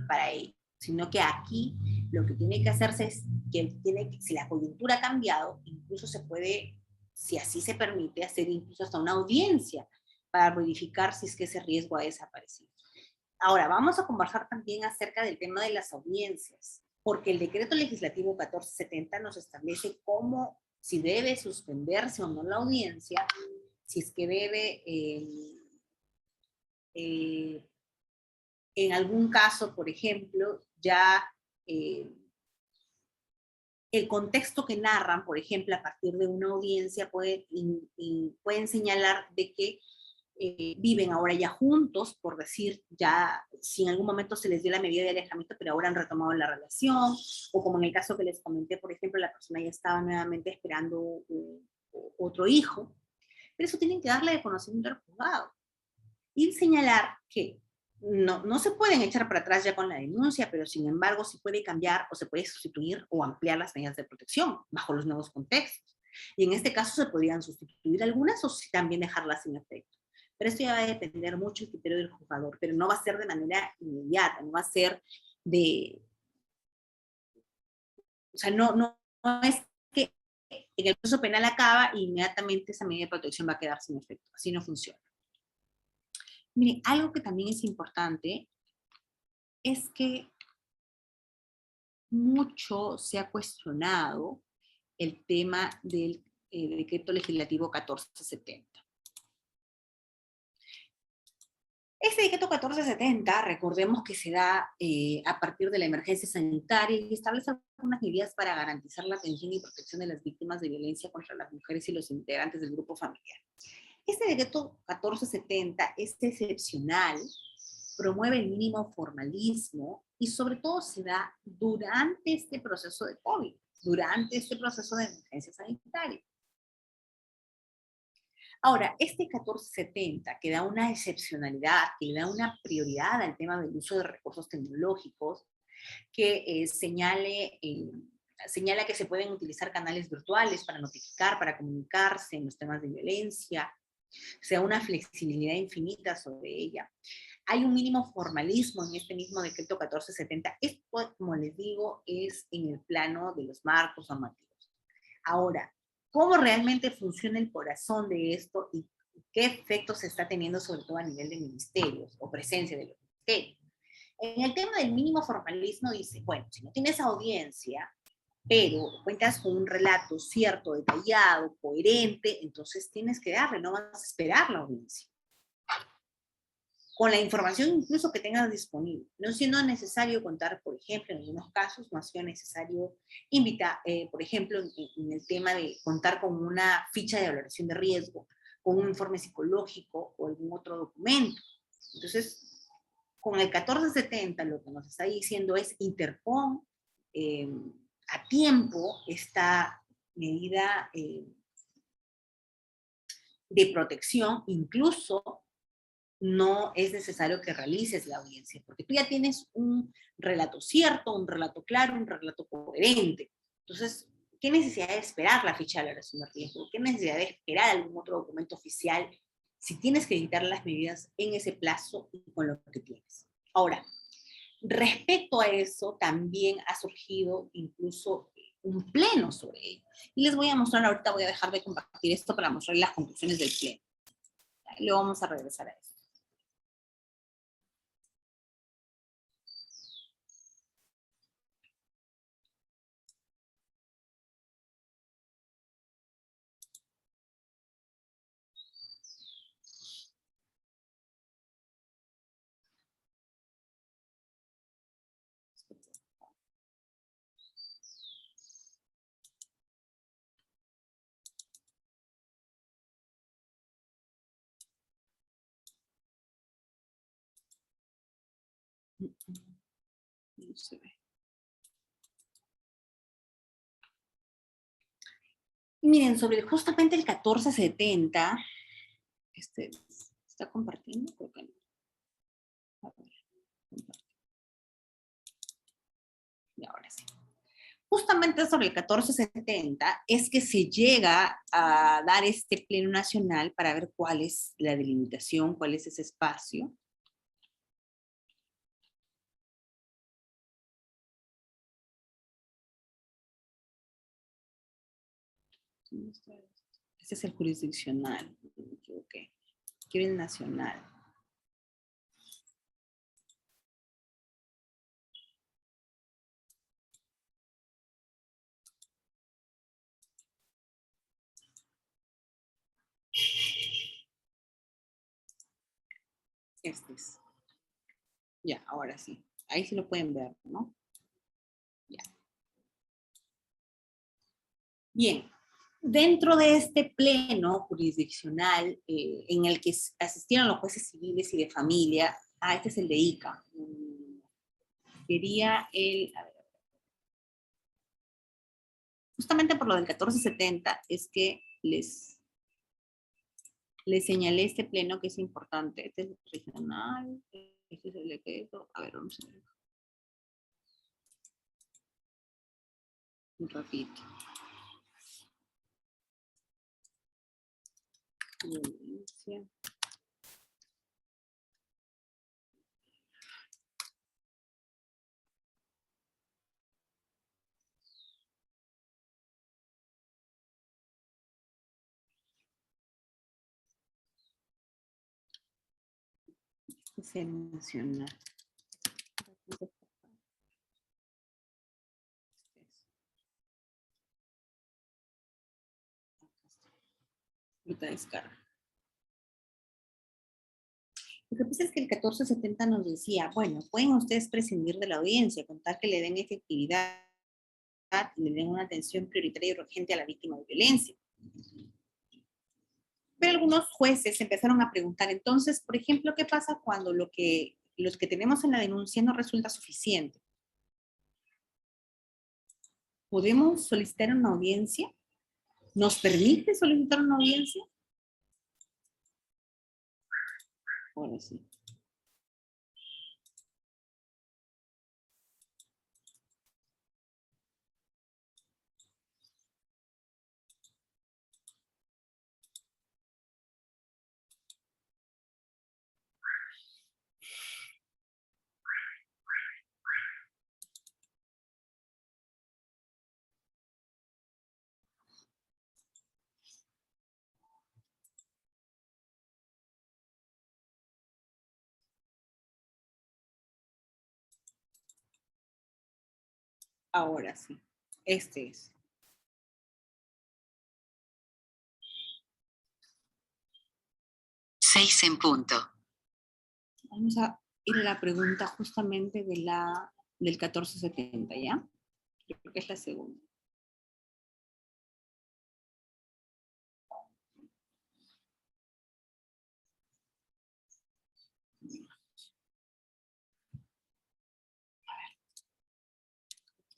para ello, sino que aquí lo que tiene que hacerse es que si la coyuntura ha cambiado, incluso se puede, si así se permite, hacer incluso hasta una audiencia para verificar si es que ese riesgo ha desaparecido. Ahora, vamos a conversar también acerca del tema de las audiencias, porque el decreto legislativo 1470 nos establece cómo, si debe suspenderse o no la audiencia, si es que debe, en algún caso, por ejemplo, ya el contexto que narran, por ejemplo, a partir de una audiencia, pueden señalar de que viven ahora ya juntos, por decir, ya si en algún momento se les dio la medida de alejamiento, pero ahora han retomado la relación, o como en el caso que les comenté, por ejemplo, la persona ya estaba nuevamente esperando otro hijo, pero eso tienen que darle de conocimiento al juzgado. Y señalar que no se pueden echar para atrás ya con la denuncia, pero sin embargo se puede cambiar o se puede sustituir o ampliar las medidas de protección bajo los nuevos contextos. Y en este caso se podrían sustituir algunas o también dejarlas sin efecto. Pero esto ya va a depender mucho del criterio del juzgador, pero no va a ser de manera inmediata, no va a ser o sea, no es que en el proceso penal acaba y inmediatamente esa medida de protección va a quedar sin efecto. Así no funciona. Miren, algo que también es importante es que mucho se ha cuestionado el tema del decreto legislativo 1470. Este decreto 1470, recordemos que se da a partir de la emergencia sanitaria y establece algunas medidas para garantizar la atención y protección de las víctimas de violencia contra las mujeres y los integrantes del grupo familiar. Este decreto 1470 es excepcional, promueve el mínimo formalismo y sobre todo se da durante este proceso de COVID, durante este proceso de emergencia sanitaria. Ahora, este 1470 que da una excepcionalidad, que le da una prioridad al tema del uso de recursos tecnológicos, que señala que se pueden utilizar canales virtuales para notificar, para comunicarse en los temas de violencia, o sea, una flexibilidad infinita sobre ella. hay un mínimo formalismo en este mismo decreto 1470. Esto, como les digo, es en el plano de los marcos normativos. Ahora, ¿cómo realmente funciona el corazón de esto y qué efectos se está teniendo sobre todo a nivel de ministerios o presencia de los ministerios? En el tema del mínimo formalismo dice, bueno, si no tienes audiencia, pero cuentas con un relato cierto, detallado, coherente, entonces tienes que darle, no vas a esperar la audiencia. Con la información incluso que tengas disponible, no siendo necesario contar, por ejemplo, en algunos casos no ha sido necesario invitar, por ejemplo, en el tema de contar con una ficha de valoración de riesgo, con un informe psicológico o algún otro documento. Entonces, con el 1470 lo que nos está diciendo es interpon a tiempo esta medida de protección, incluso no es necesario que realices la audiencia, porque tú ya tienes un relato cierto, un relato claro, un relato coherente. Entonces, ¿qué necesidad de esperar la ficha de valoración de riesgo? ¿Qué necesidad de esperar algún otro documento oficial si tienes que dictar las medidas en ese plazo y con lo que tienes? Ahora, respecto a eso, también ha surgido incluso un pleno sobre ello. Y les voy a mostrar, ahorita voy a dejar de compartir esto para mostrar las conclusiones del pleno. Y luego vamos a regresar a eso. No se ve. Y miren, sobre justamente el 1470, ¿está compartiendo? Creo que no. A ver, y ahora sí. Justamente sobre el 1470 es que se llega a dar este pleno nacional para ver cuál es la delimitación, cuál es ese espacio. Este es el jurisdiccional, no me equivoqué. Quiero el nacional. Este es. Ya, ahora sí. Ahí sí lo pueden ver, ¿no? Ya. Bien. Dentro de este pleno jurisdiccional en el que asistieron los jueces civiles y de familia, este es el de ICA. Sería el, a ver, justamente por lo del 1470 es que les señalé este pleno que es importante. Este es el regional, este es el decreto. A ver, vamos a ver. Un ratito. Violencia. Este es el nacional. Ahorita descarga. Lo que pasa es que el 1470 nos decía, bueno, pueden ustedes prescindir de la audiencia, contar que le den efectividad y le den una atención prioritaria y urgente a la víctima de violencia. Pero algunos jueces empezaron a preguntar, entonces, por ejemplo, ¿qué pasa cuando los que tenemos en la denuncia no resulta suficiente? ¿Podemos solicitar una audiencia? ¿Nos permite solicitar una audiencia? Ahora sí. Ahora sí, este es. Seis en punto. Vamos a ir a la pregunta justamente del 1470, ¿ya? Creo que es la segunda. A ver,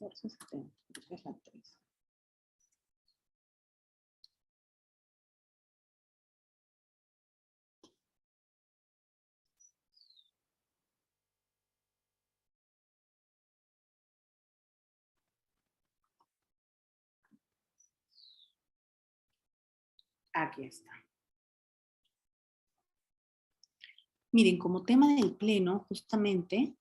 1470, creo que es la 3. Aquí está. Miren, como tema del pleno, justamente,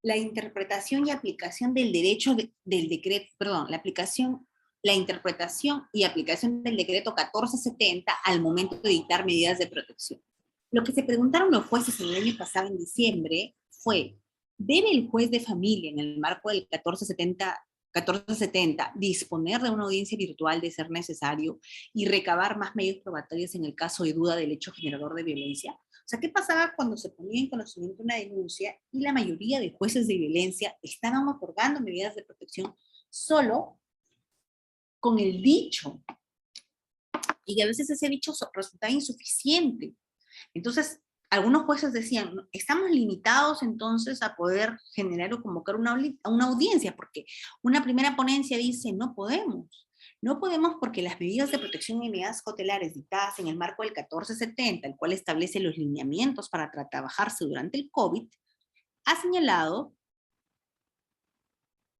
la interpretación y aplicación del derecho del decreto, perdón, la interpretación y aplicación del decreto 1470 al momento de dictar medidas de protección. Lo que se preguntaron los jueces el año pasado, en diciembre, fue, ¿debe el juez de familia, en el marco del 1470, disponer de una audiencia virtual de ser necesario y recabar más medios probatorios en el caso de duda del hecho generador de violencia? O sea, ¿qué pasaba cuando se ponía en conocimiento una denuncia y la mayoría de jueces de violencia estaban otorgando medidas de protección solo con el dicho? Y a veces ese dicho resultaba insuficiente. Entonces, algunos jueces decían, estamos limitados entonces a poder generar o convocar una audiencia, porque una primera ponencia dice, no podemos. No podemos porque las medidas de protección y medidas cautelares dictadas en el marco del 1470, el cual establece los lineamientos para trabajarse durante el COVID, ha señalado,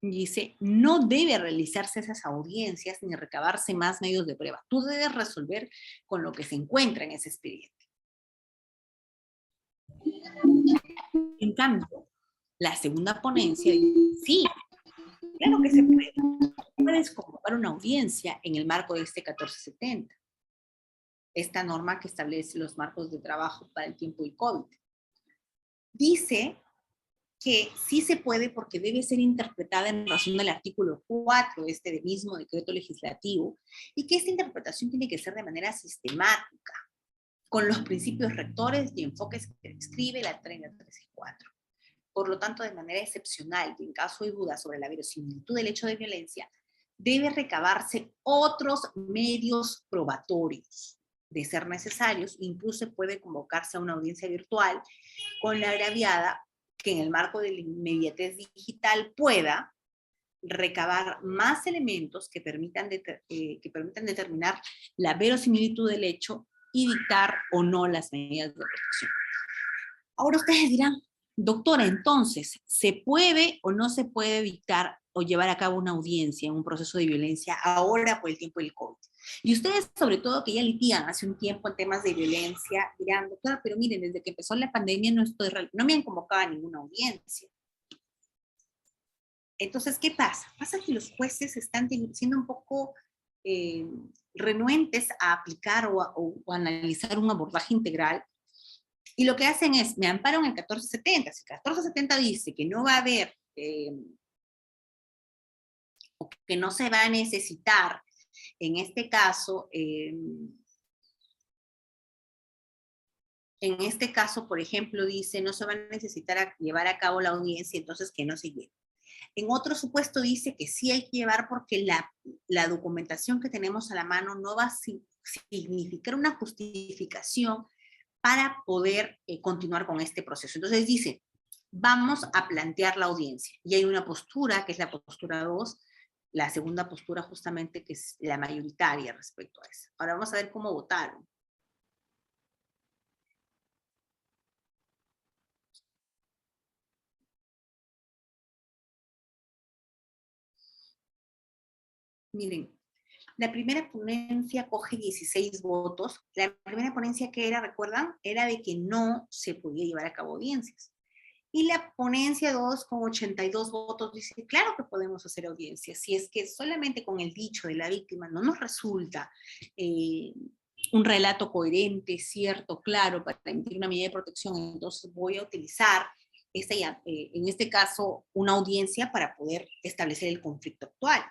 dice, no debe realizarse esas audiencias ni recabarse más medios de prueba. Tú debes resolver con lo que se encuentra en ese expediente. En cambio, la segunda ponencia dice, sí, claro que se puede. Puedes convocar una audiencia en el marco de este 1470. Esta norma que establece los marcos de trabajo para el tiempo del COVID. Dice que sí se puede porque debe ser interpretada en razón del artículo 4 de este mismo decreto legislativo y que esta interpretación tiene que ser de manera sistemática, con los principios rectores y enfoques que describe la 33.4. Por lo tanto, de manera excepcional y en caso de duda sobre la verosimilitud del hecho de violencia, debe recabarse otros medios probatorios. De ser necesarios, incluso puede convocarse a una audiencia virtual con la agraviada que en el marco de la inmediatez digital pueda recabar más elementos que permitan determinar la verosimilitud del hecho y dictar o no las medidas de protección. Ahora ustedes dirán, doctora, entonces, ¿se puede o no se puede dictar o llevar a cabo una audiencia en un proceso de violencia ahora por el tiempo del COVID? Y ustedes, sobre todo, que ya litigan hace un tiempo en temas de violencia, dirán, doctora, pero miren, desde que empezó la pandemia no me han convocado a ninguna audiencia. Entonces, ¿qué pasa? Pasa que los jueces están siendo un poco renuentes a aplicar o analizar un abordaje integral. Y lo que hacen es, me amparo en el 1470. Si el 1470 dice que no va a haber, o que no se va a necesitar, en este caso, por ejemplo, dice, no se va a necesitar llevar a cabo la audiencia, entonces que no se lleve. En otro supuesto dice que sí hay que llevar porque la documentación que tenemos a la mano no va a significar una justificación para poder continuar con este proceso. Entonces dice, vamos a plantear la audiencia. Y hay una postura, que es la postura 2, la segunda postura justamente que es la mayoritaria respecto a eso. Ahora vamos a ver cómo votaron. Miren, la primera ponencia coge 16 votos. La primera ponencia que era, ¿recuerdan? Era de que no se podía llevar a cabo audiencias. Y la ponencia 2 con 82 votos dice, claro que podemos hacer audiencias, si es que solamente con el dicho de la víctima no nos resulta un relato coherente, cierto, claro, para emitir una medida de protección, entonces voy a utilizar en este caso, una audiencia para poder establecer el conflicto actual.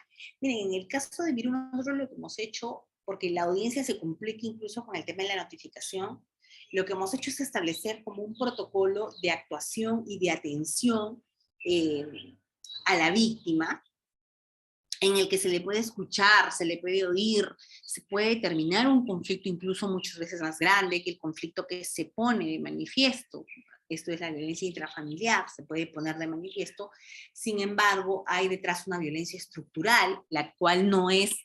Miren, en el caso de Virú, nosotros lo que hemos hecho, porque la audiencia se complica incluso con el tema de la notificación, lo que hemos hecho es establecer como un protocolo de actuación y de atención a la víctima, en el que se le puede escuchar, se le puede oír, se puede determinar un conflicto incluso muchas veces más grande que el conflicto que se pone de manifiesto. Esto es la violencia intrafamiliar, se puede poner de manifiesto. Sin embargo, hay detrás una violencia estructural, la cual no es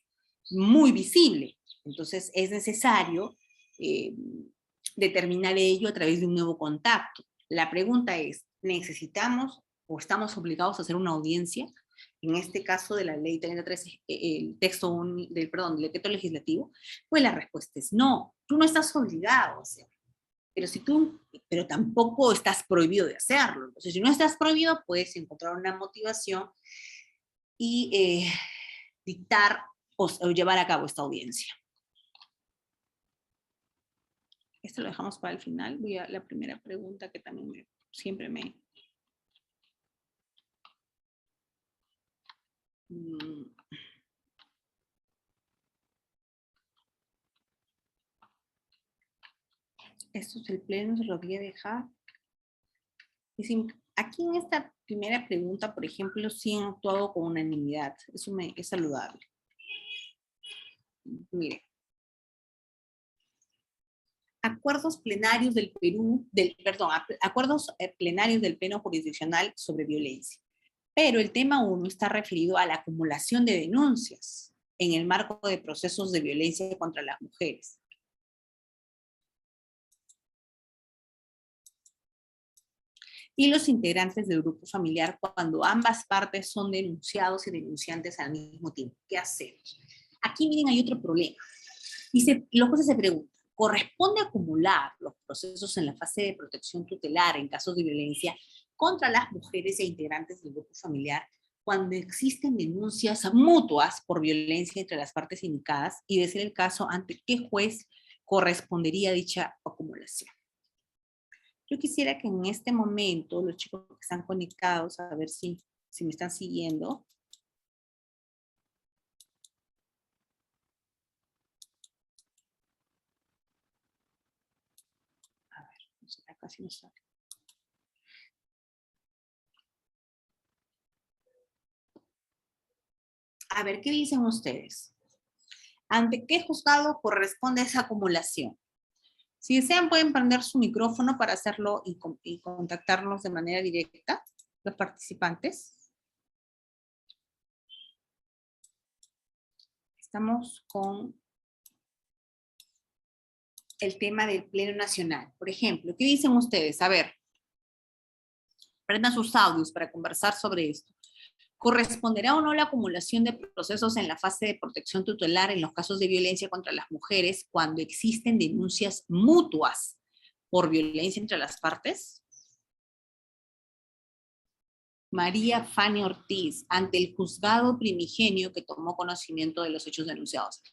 muy visible. Entonces, es necesario determinar ello a través de un nuevo contacto. La pregunta es, ¿necesitamos o estamos obligados a hacer una audiencia? En este caso de la ley 33, el texto del decreto legislativo, pues la respuesta es no, tú no estás obligado a hacerlo, pero tampoco estás prohibido de hacerlo. Entonces, si no estás prohibido, puedes encontrar una motivación y dictar o llevar a cabo esta audiencia. Esto lo dejamos para el final. Voy a la primera pregunta que también siempre me... Esto es el pleno, se lo voy a dejar. Aquí en esta primera pregunta, por ejemplo, sí han actuado con unanimidad. Eso es saludable. Mire. Acuerdos plenarios del Perú, acuerdos plenarios del Pleno Jurisdiccional sobre violencia. Pero el tema 1 está referido a la acumulación de denuncias en el marco de procesos de violencia contra las mujeres. Y los integrantes del grupo familiar cuando ambas partes son denunciados y denunciantes al mismo tiempo. ¿Qué hacemos? Aquí, miren, hay otro problema. Los jueces se preguntan, ¿corresponde acumular los procesos en la fase de protección tutelar en casos de violencia contra las mujeres e integrantes del grupo familiar cuando existen denuncias mutuas por violencia entre las partes indicadas? Y de ser el caso, ¿ante qué juez correspondería dicha acumulación? Yo quisiera que en este momento los chicos que están conectados, a ver si me están siguiendo. A ver, acá sí no sale. A ver, ¿qué dicen ustedes? ¿Ante qué juzgado corresponde esa acumulación? Si desean, pueden prender su micrófono para hacerlo y contactarnos de manera directa, los participantes. Estamos con el tema del Pleno Nacional. Por ejemplo, ¿qué dicen ustedes? A ver, prendan sus audios para conversar sobre esto. ¿Corresponderá o no la acumulación de procesos en la fase de protección tutelar en los casos de violencia contra las mujeres cuando existen denuncias mutuas por violencia entre las partes? María Fanny Ortiz, ante el juzgado primigenio que tomó conocimiento de los hechos denunciados.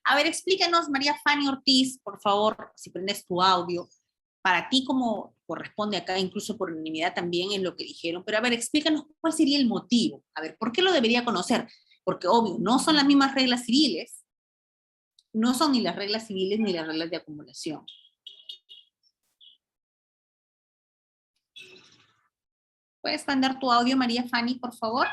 A ver, explícanos, María Fanny Ortiz, por favor, si prendes tu audio, para ti como corresponde acá, incluso por unanimidad también en lo que dijeron, pero a ver, explícanos cuál sería el motivo. A ver, ¿por qué lo debería conocer? Porque obvio, no son las mismas reglas civiles, no son ni las reglas civiles ni las reglas de acumulación. ¿Puedes prender tu audio, María Fanny, por favor?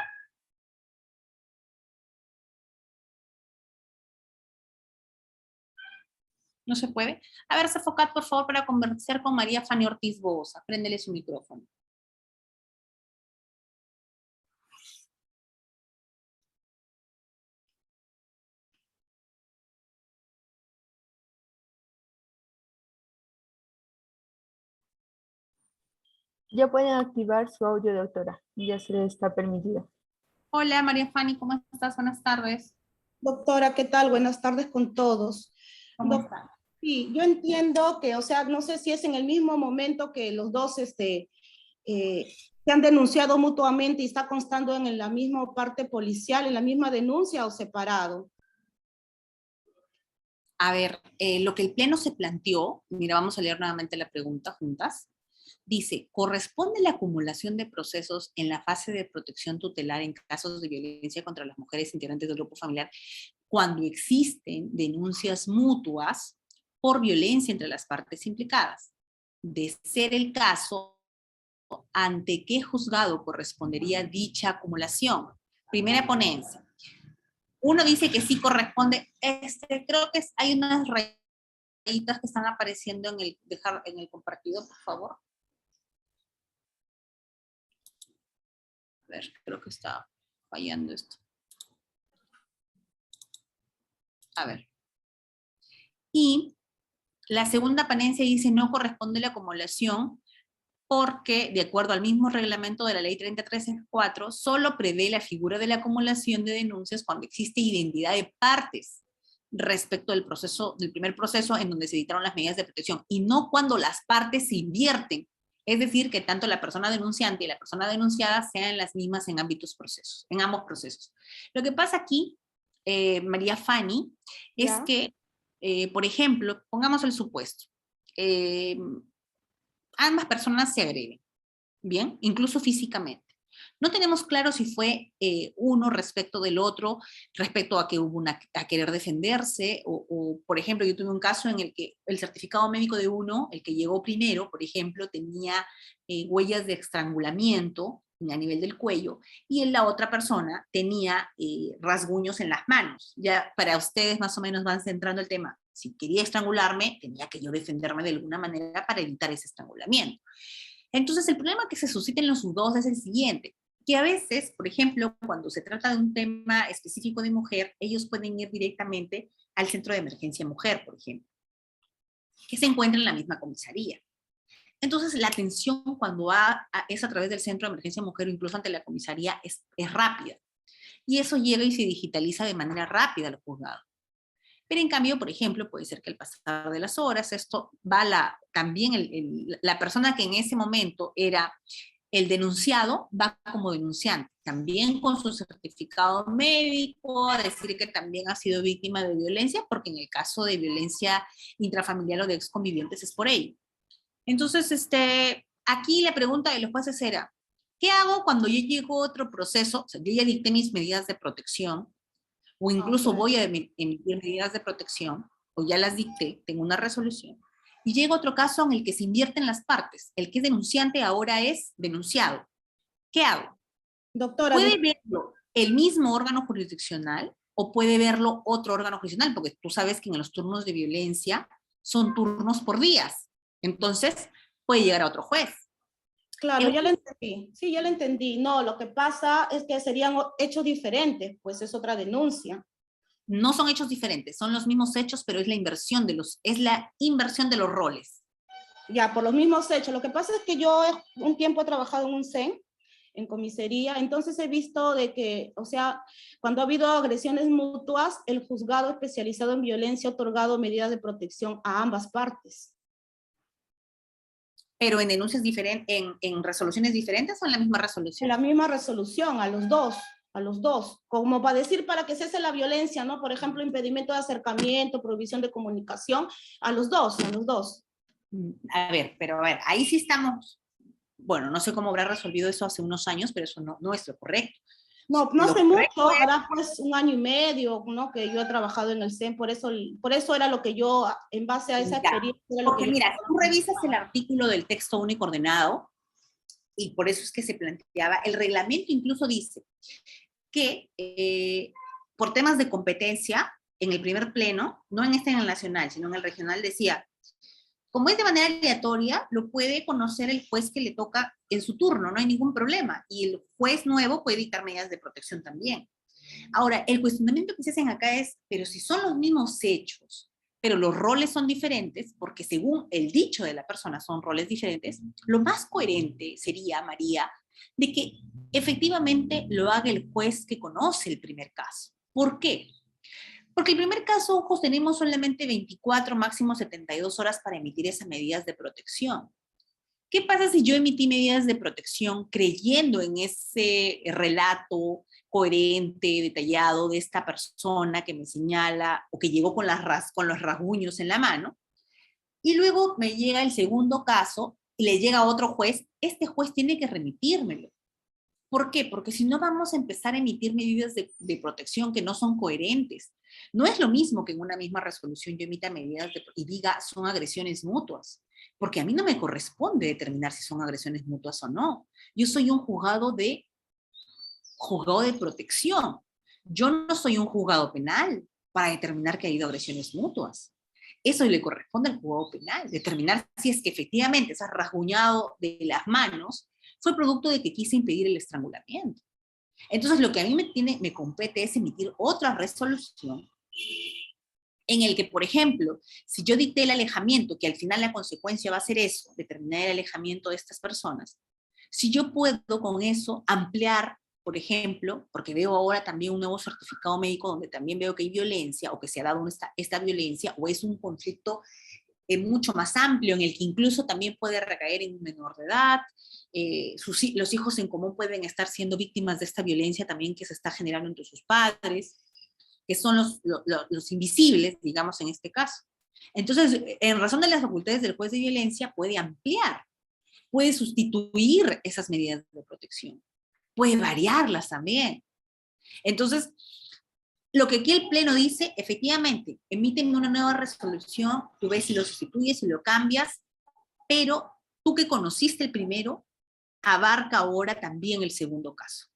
¿No se puede? A ver, Safocat, por favor, para conversar con María Fanny Ortiz Bosa. Préndele su micrófono. Ya pueden activar su audio, doctora. Ya se les está permitido. Hola, María Fanny, ¿cómo estás? Buenas tardes. Doctora, ¿qué tal? Buenas tardes con todos. ¿Cómo están? Sí, yo entiendo que, o sea, no sé si es en el mismo momento que los dos se han denunciado mutuamente y está constando en la misma parte policial, en la misma denuncia o separado. A ver, lo que el Pleno se planteó, mira, vamos a leer nuevamente la pregunta juntas. Dice, ¿corresponde la acumulación de procesos en la fase de protección tutelar en casos de violencia contra las mujeres integrantes del grupo familiar cuando existen denuncias mutuas por violencia entre las partes implicadas? De ser el caso, ¿ante qué juzgado correspondería dicha acumulación? Primera ponencia. Uno dice que sí corresponde, creo que hay unas rayitas que están apareciendo en el compartido, por favor. A ver, creo que está fallando esto. A ver. Y la segunda ponencia dice no corresponde la acumulación porque, de acuerdo al mismo reglamento de la ley 33.4, solo prevé la figura de la acumulación de denuncias cuando existe identidad de partes respecto del primer proceso en donde se dictaron las medidas de protección, y no cuando las partes se invierten. Es decir, que tanto la persona denunciante y la persona denunciada sean las mismas en ambos procesos. Lo que pasa aquí, María Fanny, es que, por ejemplo, pongamos el supuesto, ambas personas se agreden, ¿bien? Incluso físicamente. No tenemos claro si fue uno respecto del otro, respecto a que hubo a querer defenderse, o, por ejemplo, yo tuve un caso en el que el certificado médico de uno, el que llegó primero, por ejemplo, tenía huellas de estrangulamiento a nivel del cuello, y en la otra persona tenía rasguños en las manos. Ya para ustedes más o menos van centrando el tema. Si quería estrangularme, tenía que yo defenderme de alguna manera para evitar ese estrangulamiento. Entonces, el problema que se suscita en los dos es el siguiente, que a veces, por ejemplo, cuando se trata de un tema específico de mujer, ellos pueden ir directamente al centro de emergencia mujer, por ejemplo, que se encuentra en la misma comisaría. Entonces, la atención cuando es a través del centro de emergencia mujer o incluso ante la comisaría es rápida. Y eso llega y se digitaliza de manera rápida al juzgado. Pero en cambio, por ejemplo, puede ser que al pasar de las horas, esto va también la persona que en ese momento era el denunciado, va como denunciante, también con su certificado médico, a decir que también ha sido víctima de violencia, porque en el caso de violencia intrafamiliar o de exconvivientes es por ello. Entonces, aquí la pregunta de los jueces era, ¿qué hago cuando yo llego a otro proceso? O sea, yo ya dicté mis medidas de protección, o incluso voy a emitir medidas de protección, o ya las dicté, tengo una resolución, y llega otro caso en el que se invierten las partes. El que es denunciante ahora es denunciado. ¿Qué hago? Doctora, ¿puede verlo el mismo órgano jurisdiccional o puede verlo otro órgano jurisdiccional? Porque tú sabes que en los turnos de violencia son turnos por días. Entonces, puede llegar a otro juez. Claro, ya lo entendí. Sí, ya lo entendí. No, lo que pasa es que serían hechos diferentes, pues es otra denuncia. No son hechos diferentes, son los mismos hechos, pero es la inversión de los roles. Ya, por los mismos hechos. Lo que pasa es que yo un tiempo he trabajado en un CEN, en comisaría, entonces he visto de que, o sea, cuando ha habido agresiones mutuas, el juzgado especializado en violencia ha otorgado medidas de protección a ambas partes. Pero en denuncias diferentes, en resoluciones diferentes o en la misma resolución. En la misma resolución, a los dos, como para decir para que cese la violencia, ¿no? Por ejemplo, impedimento de acercamiento, prohibición de comunicación, a los dos. A ver, ahí sí estamos, bueno, no sé cómo habrá resolvido eso hace unos años, pero eso no es lo correcto. No sé mucho, ahora pues 1 año y medio, ¿no? Que yo he trabajado en el CEN, por eso era lo que yo, en base a esa experiencia. Porque mira, si tú revisas el artículo del texto único ordenado, y por eso es que se planteaba, el reglamento incluso dice que por temas de competencia, en el primer pleno, no en el nacional, sino en el regional, decía, como es de manera aleatoria, lo puede conocer el juez que le toca en su turno, no hay ningún problema. Y el juez nuevo puede dictar medidas de protección también. Ahora, el cuestionamiento que se hacen acá es, pero si son los mismos hechos, pero los roles son diferentes, porque según el dicho de la persona son roles diferentes, lo más coherente sería, María, de que efectivamente lo haga el juez que conoce el primer caso. ¿Por qué? Porque el primer caso, ojos, tenemos solamente 24, máximo 72 horas para emitir esas medidas de protección. ¿Qué pasa si yo emití medidas de protección creyendo en ese relato, coherente, detallado de esta persona que me señala o que llegó con los rasguños en la mano. Y luego me llega el segundo caso y le llega a otro juez, este juez tiene que remitírmelo. ¿Por qué? Porque si no vamos a empezar a emitir medidas de protección que no son coherentes. No es lo mismo que en una misma resolución yo emita medidas y diga son agresiones mutuas, porque a mí no me corresponde determinar si son agresiones mutuas o no. Yo soy un juzgado de protección. Yo no soy un juzgado penal para determinar que ha habido agresiones mutuas. Eso le corresponde al juzgado penal, determinar si es que efectivamente ese rasguñado de las manos fue producto de que quise impedir el estrangulamiento. Entonces, lo que a mí me compete es emitir otra resolución en el que, por ejemplo, si yo dicté el alejamiento, que al final la consecuencia va a ser eso, determinar el alejamiento de estas personas, si yo puedo con eso ampliar, por ejemplo, porque veo ahora también un nuevo certificado médico donde también veo que hay violencia o que se ha dado esta violencia o es un conflicto mucho más amplio en el que incluso también puede recaer en un menor de edad, los hijos en común pueden estar siendo víctimas de esta violencia también que se está generando entre sus padres, que son los invisibles, digamos, en este caso. Entonces, en razón de las facultades del juez de violencia, puede ampliar, puede sustituir esas medidas de protección, puede variarlas también. Entonces, lo que aquí el Pleno dice, efectivamente, emíteme una nueva resolución, tú ves si lo sustituyes, si lo cambias, pero tú que conociste el primero, abarca ahora también el segundo caso.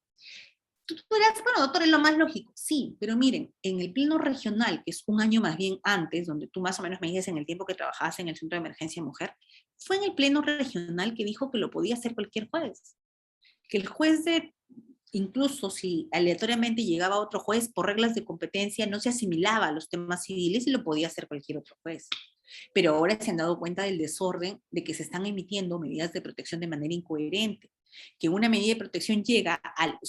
Tú dirás, bueno, doctor, es lo más lógico. Sí, pero miren, en el Pleno regional, que es un año más bien antes, donde tú más o menos me dices en el tiempo que trabajabas en el Centro de Emergencia Mujer, fue en el Pleno regional que dijo que lo podía hacer cualquier juez. Que el juez incluso si aleatoriamente llegaba otro juez, por reglas de competencia no se asimilaba a los temas civiles y lo podía hacer cualquier otro juez. Pero ahora se han dado cuenta del desorden de que se están emitiendo medidas de protección de manera incoherente, que una medida de protección llega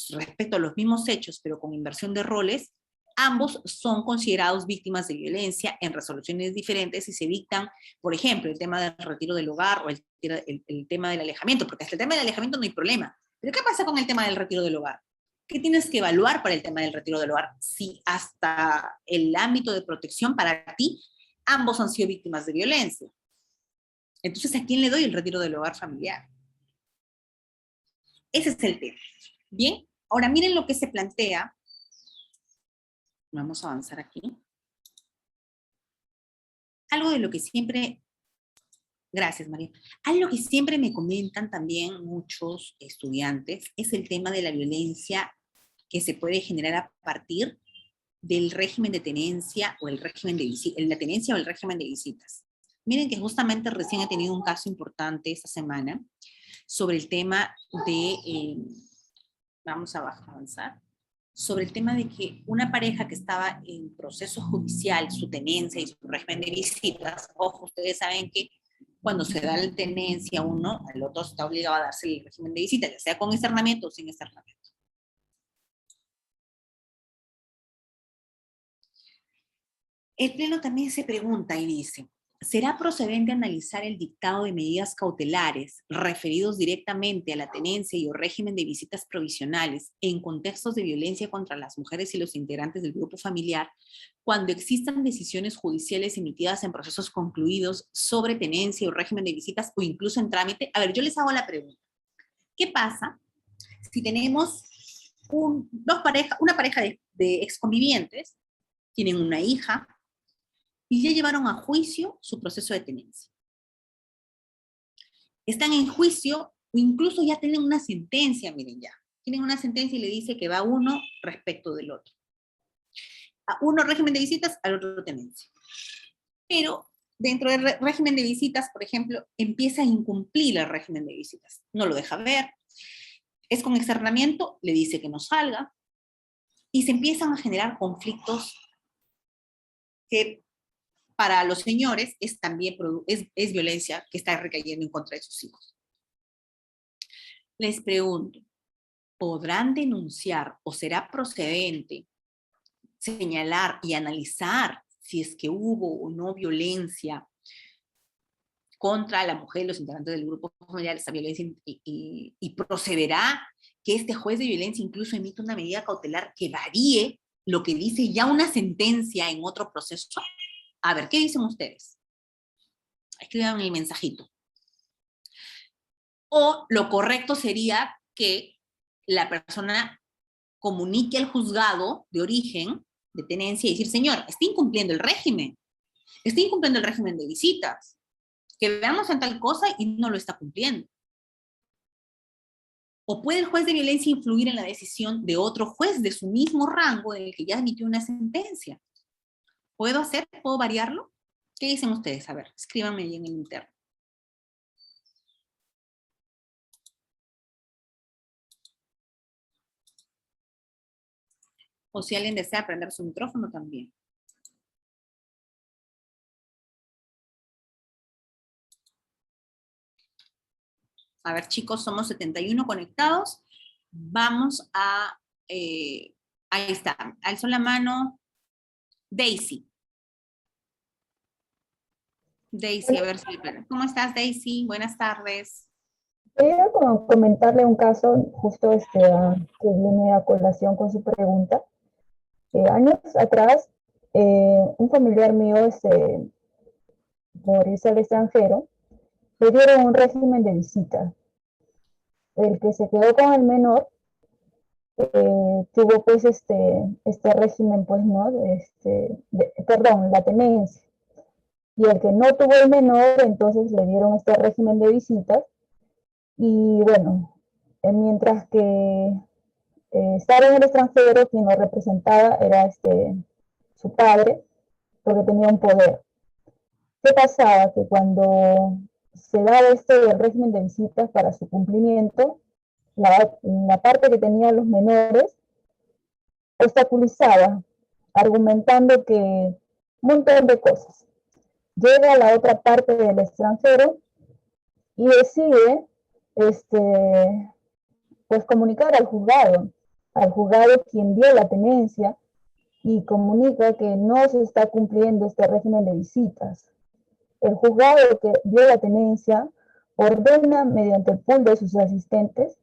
respecto a los mismos hechos, pero con inversión de roles, ambos son considerados víctimas de violencia en resoluciones diferentes y se dictan, por ejemplo, el tema del retiro del hogar o el tema del alejamiento, porque hasta el tema del alejamiento no hay problema. Pero ¿qué pasa con el tema del retiro del hogar? ¿Qué tienes que evaluar para el tema del retiro del hogar? Si hasta el ámbito de protección para ti, ambos han sido víctimas de violencia. Entonces, ¿a quién le doy el retiro del hogar familiar? Ese es el tema. Bien, ahora miren lo que se plantea. Vamos a avanzar aquí. Algo de lo que siempre... Gracias, María. Algo que siempre me comentan también muchos estudiantes es el tema de la violencia que se puede generar a partir del régimen de tenencia o el régimen de visitas, la tenencia o el régimen de visitas. Miren que justamente recién he tenido un caso importante esta semana sobre el tema de, vamos a avanzar, sobre el tema de que una pareja que estaba en proceso judicial, su tenencia y su régimen de visitas, ojo, ustedes saben que cuando se da la tenencia a uno, al otro está obligado a darse el régimen de visita, ya sea con externamiento o sin externamiento. El Pleno también se pregunta y dice, ¿será procedente analizar el dictado de medidas cautelares referidos directamente a la tenencia y o régimen de visitas provisionales en contextos de violencia contra las mujeres y los integrantes del grupo familiar cuando existan decisiones judiciales emitidas en procesos concluidos sobre tenencia o régimen de visitas o incluso en trámite? A ver, yo les hago la pregunta. ¿Qué pasa si tenemos una pareja de exconvivientes, tienen una hija, y ya llevaron a juicio su proceso de tenencia? Están en juicio o incluso ya tienen una sentencia, miren ya. Tienen una sentencia y le dice que va uno respecto del otro. A uno régimen de visitas, al otro tenencia. Pero dentro del régimen de visitas, por ejemplo, empieza a incumplir el régimen de visitas. No lo deja ver. Es con externamiento, le dice que no salga. Y se empiezan a generar conflictos que para los señores es también es violencia que está recayendo en contra de sus hijos. Les pregunto, ¿podrán denunciar o será procedente señalar y analizar si es que hubo o no violencia contra la mujer y los integrantes del grupo familiar, esa violencia, y procederá que este juez de violencia incluso emite una medida cautelar que varíe lo que dice ya una sentencia en otro proceso? A ver, ¿qué dicen ustedes? Escriban el mensajito. O lo correcto sería que la persona comunique al juzgado de origen, de tenencia, y decir, señor, está incumpliendo el régimen de visitas, que veamos en tal cosa y no lo está cumpliendo. ¿O puede el juez de violencia influir en la decisión de otro juez de su mismo rango en el que ya emitió una sentencia? ¿Puedo variarlo? ¿Qué dicen ustedes? A ver, escríbanme ahí en el interno. O si alguien desea prender su micrófono también. A ver, chicos, somos 71 conectados. Vamos a... ahí está. Alzó la mano Daisy. Daisy, a ver si... ¿Cómo estás, Daisy? Buenas tardes. Quería como comentarle un caso justo que viene a colación con su pregunta. Años atrás, un familiar mío, por irse al extranjero, le dieron un régimen de visita. El que se quedó con el menor tuvo pues este régimen, pues, ¿no? Perdón, la tenencia. Y el que no tuvo el menor, entonces le dieron este régimen de visitas. Y bueno, mientras que estaba en el extranjero, quien lo representaba era su padre, porque tenía un poder. ¿Qué pasaba? Que cuando se daba del régimen de visitas para su cumplimiento, la parte que tenían los menores obstaculizaba, argumentando que un montón de cosas. Llega a la otra parte del extranjero y decide pues comunicar al juzgado quien dio la tenencia, y comunica que no se está cumpliendo este régimen de visitas. El juzgado que dio la tenencia ordena mediante el pool de sus asistentes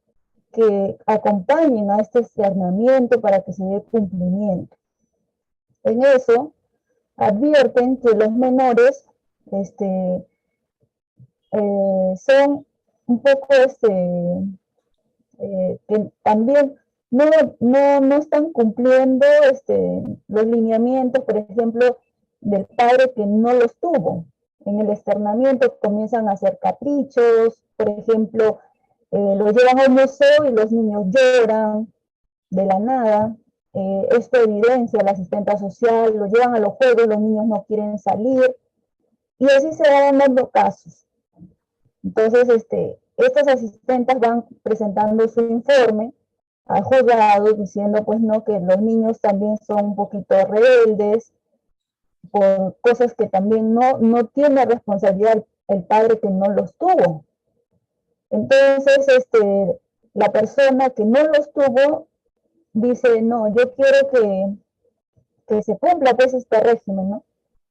que acompañen a este externamiento para que se dé cumplimiento. En eso advierten que los menores son un poco que también no están cumpliendo los lineamientos, por ejemplo, del padre que no los tuvo. En el externamiento comienzan a hacer caprichos, por ejemplo, lo llevan al museo y los niños lloran de la nada. Esto evidencia la asistenta social, lo llevan a los juegos, los niños no quieren salir, y así se van dando casos. Entonces, estas asistentes van presentando su informe al juzgado diciendo, pues, no, que los niños también son un poquito rebeldes por cosas que también no tiene responsabilidad el padre que no los tuvo. Entonces, la persona que no los tuvo dice, no, yo quiero que se cumpla pues este régimen, ¿no?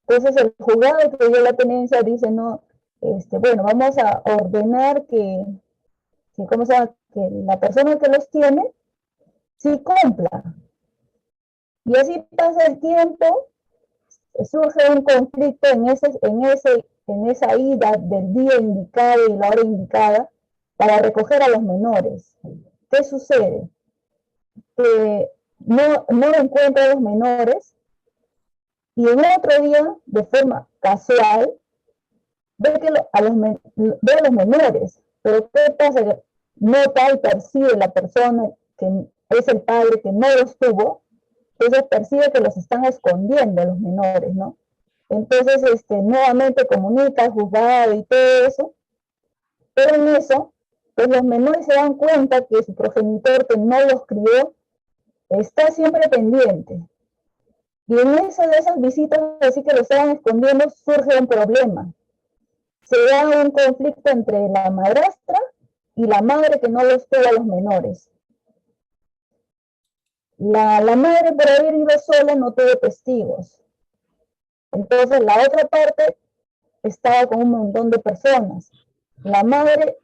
Entonces el juzgado que dio la tenencia dice, no, bueno, vamos a ordenar que la persona que los tiene sí cumpla. Y así pasa el tiempo, surge un conflicto en esa ida del día indicado y la hora indicada para recoger a los menores. ¿Qué sucede? Que no encuentra a los menores, y en otro día, de forma casual, ve a los menores. Pero ¿qué pasa? Que nota y percibe la persona que es el padre que no los tuvo, entonces percibe que los están escondiendo a los menores, ¿no? Entonces, nuevamente comunica al juzgado y todo eso, pero en eso, pues los menores se dan cuenta que su progenitor que no los crió está siempre pendiente. Y en eso de esas visitas, así que lo estaban escondiendo, surge un problema. Se da un conflicto entre la madrastra y la madre que no los tuvo a los menores. La madre, por haber ido sola, no tuvo testigos. Entonces la otra parte estaba con un montón de personas. La madre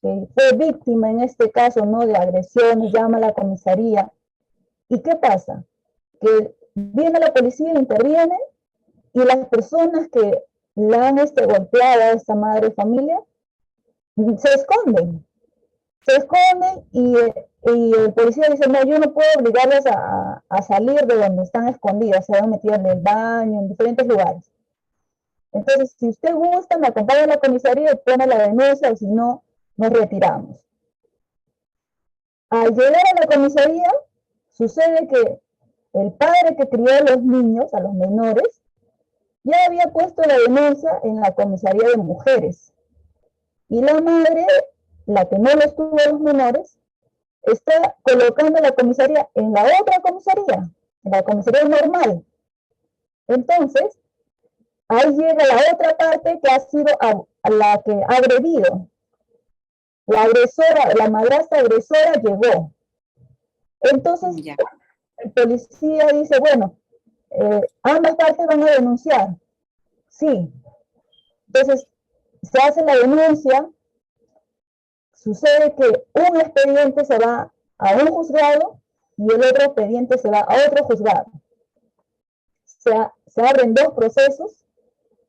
que fue víctima en este caso, ¿no?, de agresiones, llama a la comisaría. ¿Y qué pasa? Que viene la policía, interviene, y las personas que la han golpeado a esta madre de familia se esconden. Se esconden y el policía dice, no, yo no puedo obligarlas a salir de donde están escondidas, se van metidas en el baño, en diferentes lugares. Entonces, si usted gusta, me acompaña a la comisaría y pone la denuncia, o si no, nos retiramos. Al llegar a la comisaría, sucede que el padre que crió a los niños, a los menores, ya había puesto la denuncia en la comisaría de mujeres. Y la madre, la que no los tuvo a los menores, está colocando la comisaría en la otra comisaría, en la comisaría normal. Entonces, ahí llega la otra parte que ha sido a la que ha agredido. La agresora, la madrastra agresora llegó. Entonces, el policía dice, bueno, ambas partes van a denunciar. Sí. Entonces, se hace la denuncia, sucede que un expediente se va a un juzgado y el otro expediente se va a otro juzgado. Se abren dos procesos,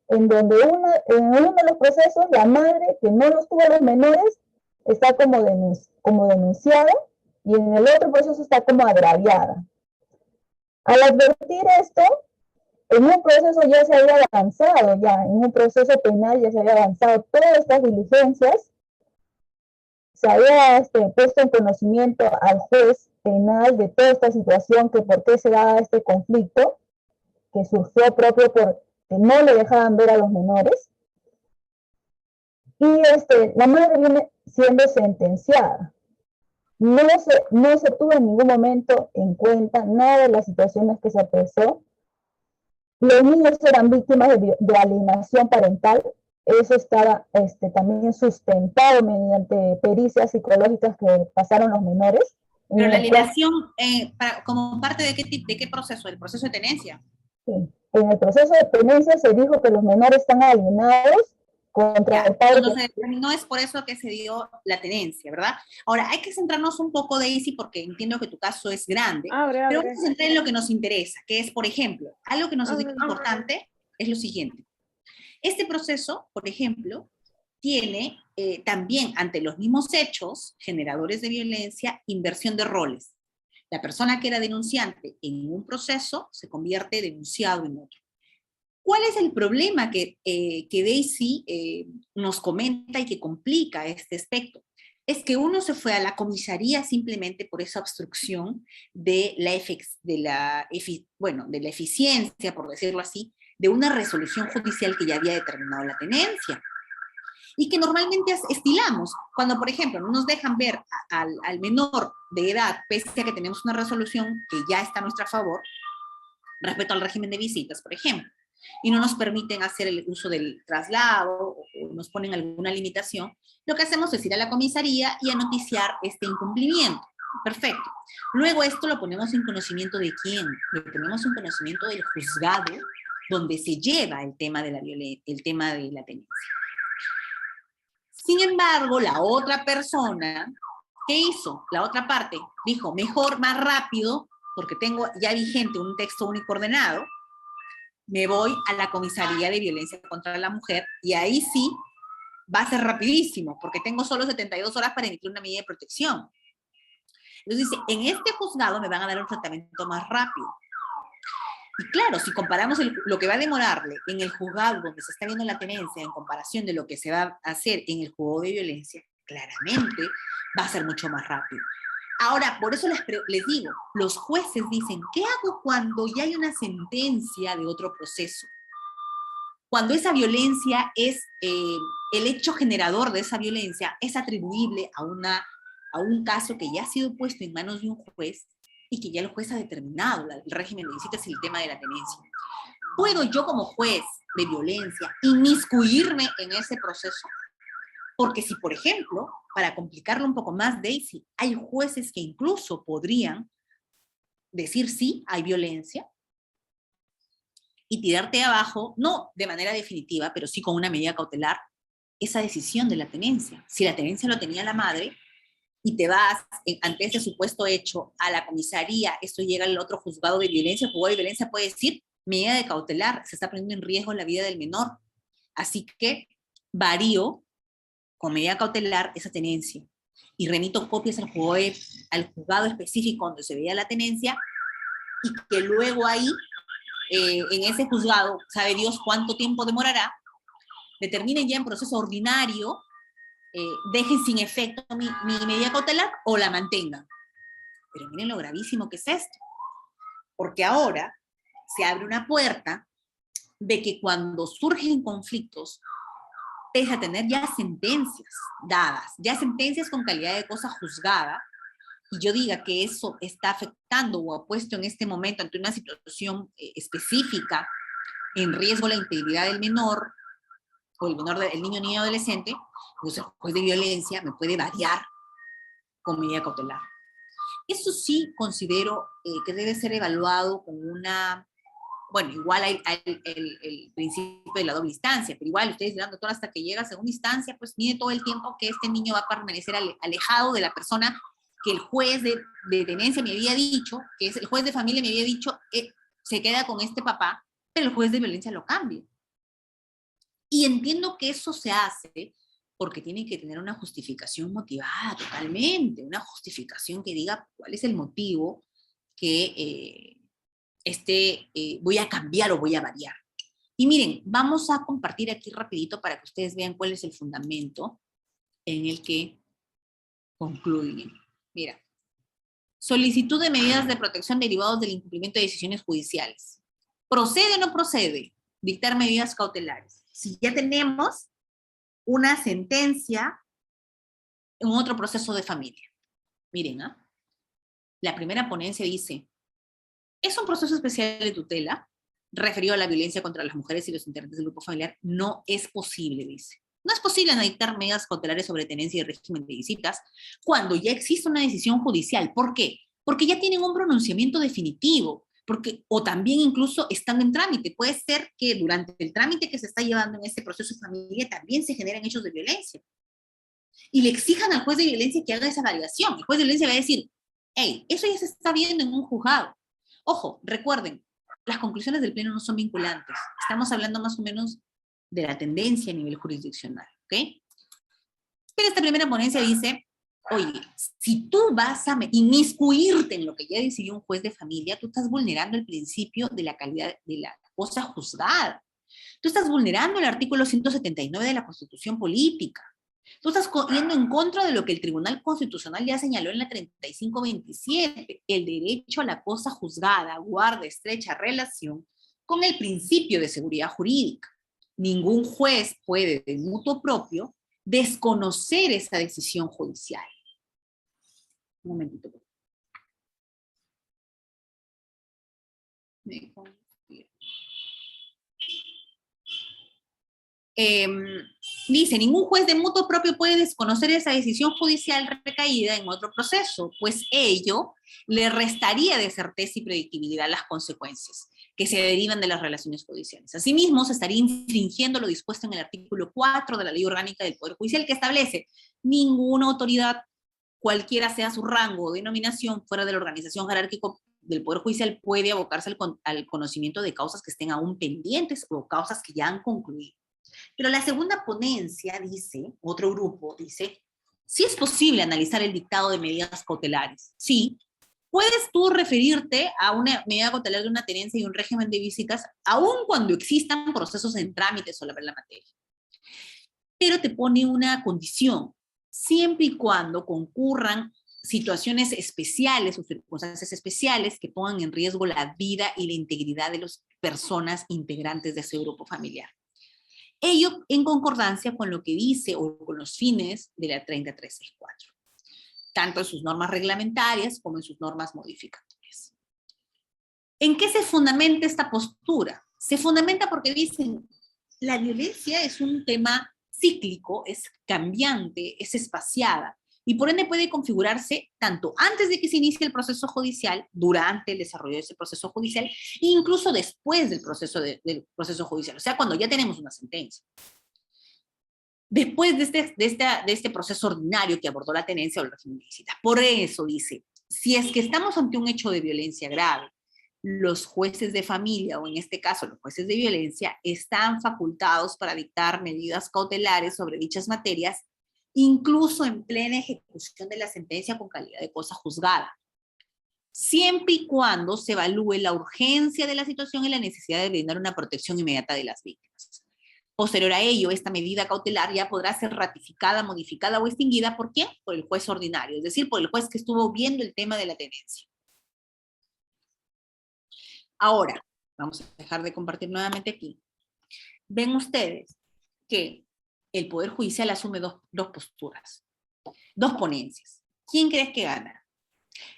en donde en uno de los procesos la madre que no los tuvo a los menores está como denunciada y en el otro proceso está como agraviada. Al advertir esto, en un proceso ya se había avanzado, en un proceso penal ya se había avanzado todas estas diligencias, se había puesto en conocimiento al juez penal de toda esta situación, que por qué se daba este conflicto, que surgió propio porque no le dejaban ver a los menores, y la madre viene siendo sentenciada. No se tuvo en ningún momento en cuenta nada de las situaciones que se apresó. Los niños eran víctimas de alienación parental. Eso estaba también sustentado mediante pericias psicológicas que pasaron los menores. Pero la alienación, ¿como parte de qué proceso? ¿El proceso de tenencia? Sí. En el proceso de tenencia se dijo que los menores están alienados contra el padre. Cuando se determinó es por eso que se dio la tenencia, ¿verdad? Ahora, hay que centrarnos un poco, Daisy, porque entiendo que tu caso es grande, pero vamos a centrar en lo que nos interesa, que es, por ejemplo, algo que nos es importante es lo siguiente. Este proceso, por ejemplo, tiene también ante los mismos hechos generadores de violencia, inversión de roles. La persona que era denunciante en un proceso se convierte denunciado en otro. ¿Cuál es el problema que Daisy nos comenta y que complica este aspecto? Es que uno se fue a la comisaría simplemente por esa obstrucción de la eficiencia, por decirlo así, de una resolución judicial que ya había determinado la tenencia. Y que normalmente estilamos. Cuando, por ejemplo, no nos dejan ver al menor de edad, pese a que tenemos una resolución que ya está a nuestro favor, respecto al régimen de visitas, por ejemplo, y no nos permiten hacer el uso del traslado o nos ponen alguna limitación, lo que hacemos es ir a la comisaría y a noticiar este incumplimiento. Perfecto. Luego esto lo ponemos en conocimiento de quién, lo ponemos en conocimiento del juzgado donde se lleva el tema de la tenencia. Sin embargo, la otra persona, ¿qué hizo? La otra parte dijo, mejor, más rápido, porque tengo ya vigente un texto único ordenado, me voy a la comisaría de violencia contra la mujer y ahí sí va a ser rapidísimo, porque tengo solo 72 horas para emitir una medida de protección. Entonces dice, en este juzgado me van a dar un tratamiento más rápido. Y claro, si comparamos lo que va a demorarle en el juzgado donde se está viendo la tenencia en comparación de lo que se va a hacer en el juzgado de violencia, claramente va a ser mucho más rápido. Ahora, por eso les digo, los jueces dicen, ¿qué hago cuando ya hay una sentencia de otro proceso? Cuando esa violencia es, el hecho generador de esa violencia es atribuible a un caso que ya ha sido puesto en manos de un juez y que ya el juez ha determinado el régimen de visitas y el tema de la tenencia. ¿Puedo yo como juez de violencia inmiscuirme en ese proceso? Porque si, por ejemplo, para complicarlo un poco más, Daisy, hay jueces que incluso podrían decir sí, hay violencia, y tirarte abajo, no de manera definitiva, pero sí con una medida cautelar, esa decisión de la tenencia. Si la tenencia lo tenía la madre, y te vas ante ese supuesto hecho a la comisaría, esto llega al otro juzgado de violencia, el juzgado de violencia puede decir, medida de cautelar, se está poniendo en riesgo la vida del menor. Así que varío con medida cautelar esa tenencia y remito copias al juzgado específico donde se veía la tenencia, y que luego ahí, en ese juzgado, sabe Dios cuánto tiempo demorará, determinen ya en proceso ordinario, dejen sin efecto mi medida cautelar o la mantengan. Pero miren lo gravísimo que es esto, porque ahora se abre una puerta de que cuando surgen conflictos, pese a tener ya sentencias dadas, ya sentencias con calidad de cosa juzgada, y yo diga que eso está afectando o ha puesto en este momento ante una situación específica en riesgo la integridad del menor, o el menor, el niño o niña adolescente, pues el juez de violencia me puede variar con medida cautelar. Eso sí considero que debe ser evaluado con una, bueno, igual hay el principio de la doble instancia, pero igual ustedes dirán, doctor, hasta que llega a segunda instancia, pues mide todo el tiempo que este niño va a permanecer alejado de la persona que el juez de tenencia me había dicho, que es el juez de familia me había dicho, se queda con este papá, pero el juez de violencia lo cambia. Y entiendo que eso se hace porque tiene que tener una justificación motivada totalmente, una justificación que diga cuál es el motivo que voy a cambiar o voy a variar. Y miren, vamos a compartir aquí rapidito para que ustedes vean cuál es el fundamento en el que concluyen. Mira, solicitud de medidas de protección derivados del incumplimiento de decisiones judiciales. ¿Procede o no procede dictar medidas cautelares? Si ya tenemos una sentencia en otro proceso de familia. Miren, la primera ponencia dice, es un proceso especial de tutela referido a la violencia contra las mujeres y los integrantes del grupo familiar. No es posible, dice. No es posible dictar medidas cautelares sobre tenencia y régimen de visitas cuando ya existe una decisión judicial. ¿Por qué? Porque ya tienen un pronunciamiento definitivo, o también incluso estando en trámite. Puede ser que durante el trámite que se está llevando en este proceso de familia también se generen hechos de violencia. Y le exijan al juez de violencia que haga esa variación. El juez de violencia va a decir, hey, eso ya se está viendo en un juzgado. Ojo, recuerden, las conclusiones del pleno no son vinculantes. Estamos hablando más o menos de la tendencia a nivel jurisdiccional, ¿ok? Pero esta primera ponencia dice, oye, si tú vas a inmiscuirte en lo que ya decidió un juez de familia, tú estás vulnerando el principio de la calidad de la cosa juzgada. Tú estás vulnerando el artículo 179 de la Constitución Política. Tú estás yendo en contra de lo que el Tribunal Constitucional ya señaló en la 3527, el derecho a la cosa juzgada guarda estrecha relación con el principio de seguridad jurídica. Ningún juez puede, de mutuo propio, desconocer esa decisión judicial. Un momentito. Dice, ningún juez de mutuo propio puede desconocer esa decisión judicial recaída en otro proceso, pues ello le restaría de certeza y predictibilidad las consecuencias que se derivan de las relaciones judiciales. Asimismo, se estaría infringiendo lo dispuesto en el artículo 4 de la Ley Orgánica del Poder Judicial, que establece ninguna autoridad, cualquiera sea su rango o denominación, fuera de la organización jerárquica del Poder Judicial, puede abocarse al conocimiento de causas que estén aún pendientes o causas que ya han concluido. Pero la segunda ponencia dice, otro grupo dice, sí es posible analizar el dictado de medidas cautelares. Sí, puedes tú referirte a una medida cautelar de una tenencia y un régimen de visitas, aun cuando existan procesos en trámite sobre la materia. Pero te pone una condición, siempre y cuando concurran situaciones especiales o circunstancias especiales que pongan en riesgo la vida y la integridad de las personas integrantes de ese grupo familiar. Ello en concordancia con lo que dice o con los fines de la 3364, tanto en sus normas reglamentarias como en sus normas modificatorias. ¿En qué se fundamenta esta postura? Se fundamenta porque dicen, la violencia es un tema cíclico, es cambiante, es espaciada, y por ende puede configurarse tanto antes de que se inicie el proceso judicial, durante el desarrollo de ese proceso judicial, e incluso después del proceso judicial, o sea, cuando ya tenemos una sentencia. después de este proceso ordinario que abordó la tenencia o el régimen de visitas. Por eso dice, si es que estamos ante un hecho de violencia grave, los jueces de familia, o en este caso los jueces de violencia, están facultados para dictar medidas cautelares sobre dichas materias, incluso en plena ejecución de la sentencia con calidad de cosa juzgada, siempre y cuando se evalúe la urgencia de la situación y la necesidad de brindar una protección inmediata de las víctimas. Posterior a ello, esta medida cautelar ya podrá ser ratificada, modificada o extinguida, ¿por qué? Por el juez ordinario, es decir, por el juez que estuvo viendo el tema de la tenencia. Ahora, vamos a dejar de compartir nuevamente aquí. Ven ustedes que el Poder Judicial asume dos posturas, dos ponencias. ¿Quién crees que gana?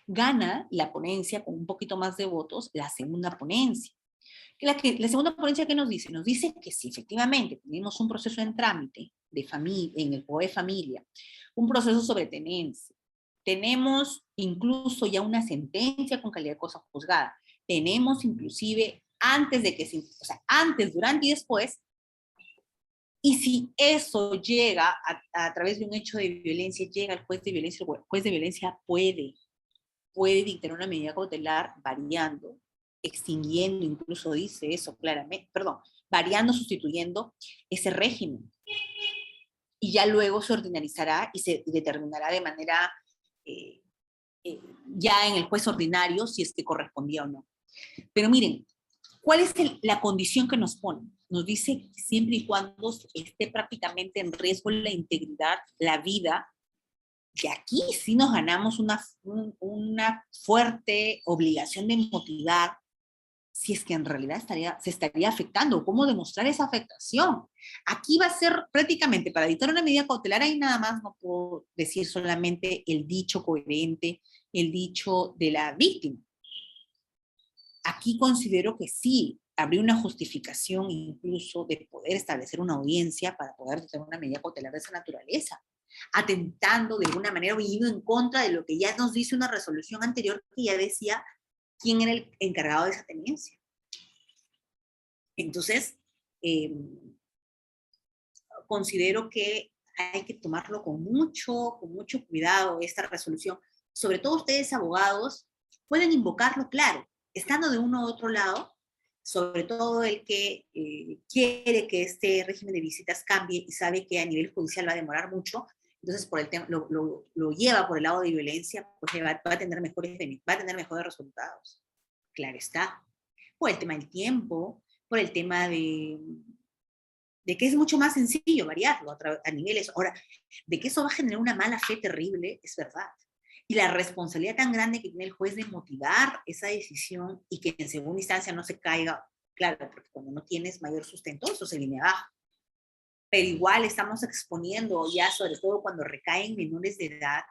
Gana la ponencia con un poquito más de votos, la segunda ponencia. La segunda ponencia, ¿qué nos dice? Nos dice que si efectivamente tenemos un proceso en trámite de familia, en el Poder Familia, un proceso sobre tenencia, tenemos incluso ya una sentencia con calidad de cosa juzgada, tenemos inclusive antes de que o sea, antes, durante y después, y si eso llega a través de un hecho de violencia, llega al juez de violencia, el juez de violencia puede dictar una medida cautelar variando, extinguiendo, incluso dice eso claramente, perdón, variando, sustituyendo ese régimen. Y ya luego se ordinarizará y se determinará de manera ya en el juez ordinario si es que correspondía o no. Pero miren, ¿cuál es la condición que nos pone? Nos dice siempre y cuando esté prácticamente en riesgo la integridad, la vida. Y aquí sí nos ganamos una fuerte obligación de motivar si es que en realidad se estaría afectando, cómo demostrar esa afectación. Aquí va a ser prácticamente, para dictar una medida cautelar, ahí nada más no puedo decir solamente el dicho coherente, el dicho de la víctima. Aquí considero que sí, habría una justificación incluso de poder establecer una audiencia para poder dictar una medida cautelar de esa naturaleza, atentando de alguna manera o yendo en contra de lo que ya nos dice una resolución anterior que ya decía quién era el encargado de esa tenencia. Entonces, considero que hay que tomarlo con mucho cuidado esta resolución. Sobre todo ustedes, abogados, pueden invocarlo, claro, estando de uno u otro lado, sobre todo el que quiere que este régimen de visitas cambie y sabe que a nivel judicial va a demorar mucho, entonces por el tema, lo lleva por el lado de violencia, pues va a tener mejores resultados. Claro está. Por el tema del tiempo, por el tema de que es mucho más sencillo variarlo a niveles. Ahora, de que eso va a generar una mala fe terrible, es verdad. Y la responsabilidad tan grande que tiene el juez de motivar esa decisión y que en segunda instancia no se caiga, claro, porque cuando no tienes mayor sustento, eso se viene abajo. Pero igual estamos exponiendo ya, sobre todo cuando recaen menores de edad,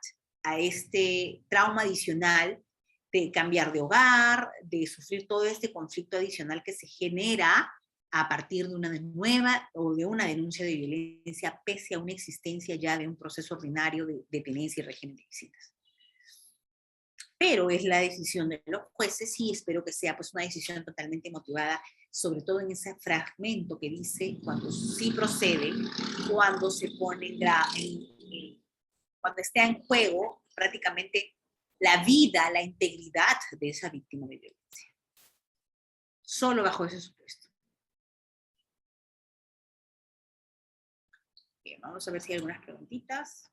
a este trauma adicional de cambiar de hogar, de sufrir todo este conflicto adicional que se genera a partir de una nueva o de una denuncia de violencia, pese a una existencia ya de un proceso ordinario de tenencia y régimen de visitas. Pero es la decisión de los jueces y espero que sea pues una decisión totalmente motivada, sobre todo en ese fragmento que dice cuando sí procede, cuando se pone cuando esté en juego prácticamente la vida, la integridad de esa víctima de violencia. Solo bajo ese supuesto. Bien, vamos a ver si hay algunas preguntitas.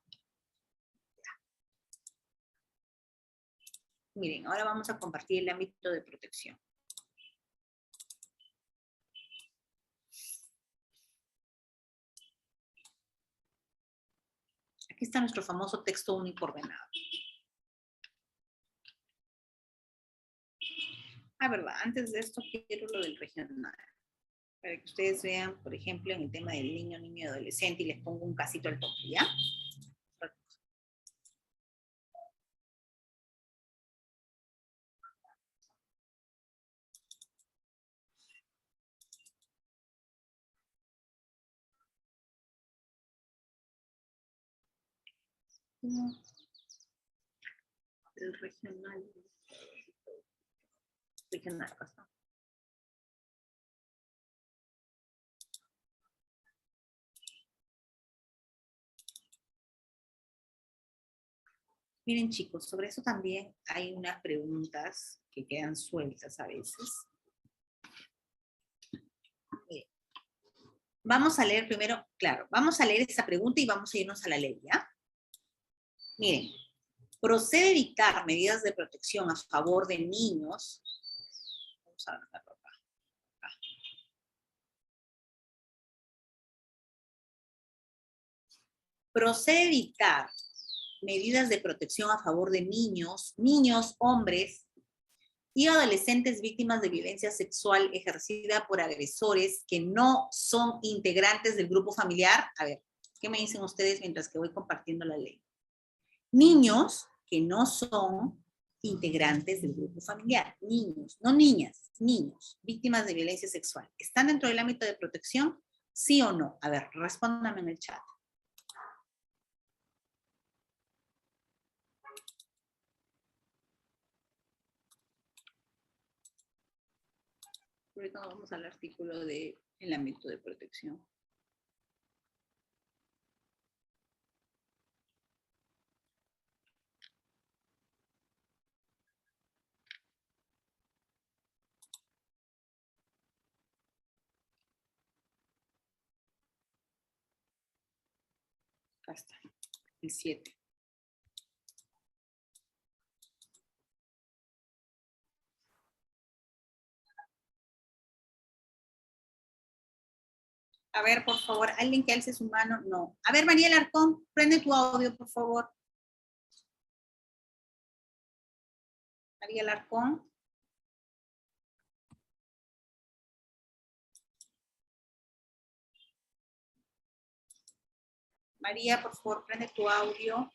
Miren, ahora vamos a compartir el ámbito de protección. Aquí está nuestro famoso texto único ordenado. Verdad, antes de esto quiero lo del regional. Para que ustedes vean, por ejemplo, en el tema del niño y adolescente, y les pongo un casito al toque, ¿ya? El regional. Regional, pasa. Miren chicos, sobre eso también hay unas preguntas que quedan sueltas a veces. Miren, vamos a leer primero, claro, vamos a leer esa pregunta y vamos a irnos a la ley, ¿ya? Miren, procede dictar medidas de protección a favor de niños. Vamos a ver la ropa. Procede dictar medidas de protección a favor de niños, hombres y adolescentes víctimas de violencia sexual ejercida por agresores que no son integrantes del grupo familiar. A ver, ¿qué me dicen ustedes mientras que voy compartiendo la ley? Niños que no son integrantes del grupo familiar. Niños, no niñas, niños, víctimas de violencia sexual. ¿Están dentro del ámbito de protección? ¿Sí o no? A ver, respóndanme en el chat. Ahorita vamos al artículo del ámbito de protección. Acá está, el 7. A ver, por favor, alguien que alce su mano. No. A ver, María Alarcón, prende tu audio, por favor. María Alarcón. María, por favor, prende tu audio.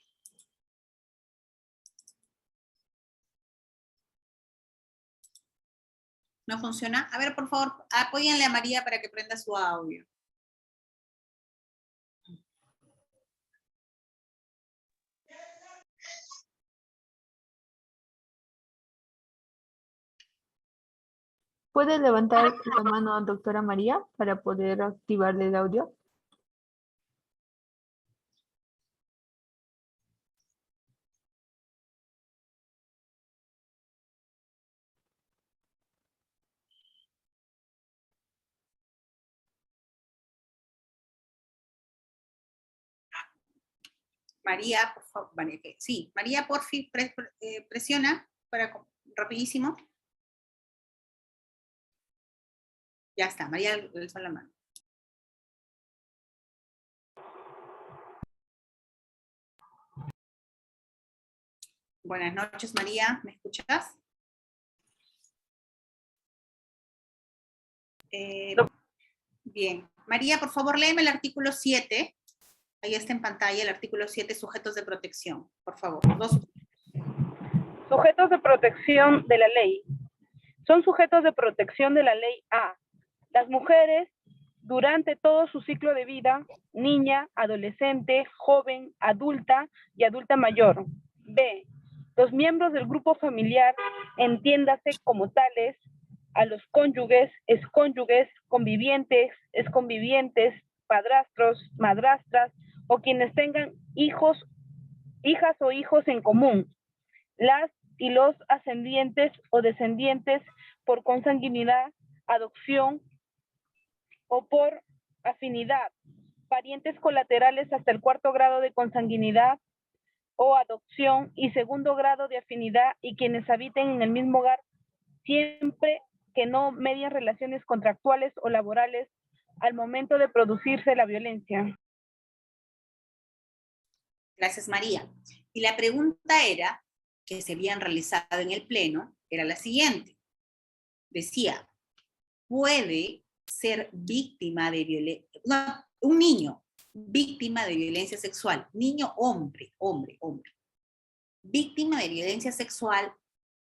¿No funciona? A ver, por favor, apóyenle a María para que prenda su audio. ¿Puede levantar la mano, doctora María, para poder activarle el audio? María, por favor. Sí, María, por fin, presiona para rapidísimo. Ya está, María alzó la mano. Buenas noches, María, ¿me escuchas? Bien. María, por favor, léeme el artículo 7. Ahí está en pantalla el artículo 7, sujetos de protección. Por favor. Sujetos de protección de la ley. Son sujetos de protección de la ley A. Las mujeres durante todo su ciclo de vida, niña, adolescente, joven, adulta y adulta mayor. B. Los miembros del grupo familiar, entiéndase como tales, a los cónyuges, excónyuges, convivientes, exconvivientes, padrastros, madrastras o quienes tengan hijos, hijas o hijos en común. Las y los ascendientes o descendientes por consanguinidad, adopción o por afinidad, parientes colaterales hasta el 4º grado de consanguinidad o adopción y 2º grado de afinidad y quienes habiten en el mismo hogar siempre que no medien relaciones contractuales o laborales al momento de producirse la violencia. Gracias, María. Y la pregunta era, que se habían realizado en el Pleno, era la siguiente. Decía, ¿puede ser víctima de violencia? No, un niño, víctima de violencia sexual. Niño, hombre. Víctima de violencia sexual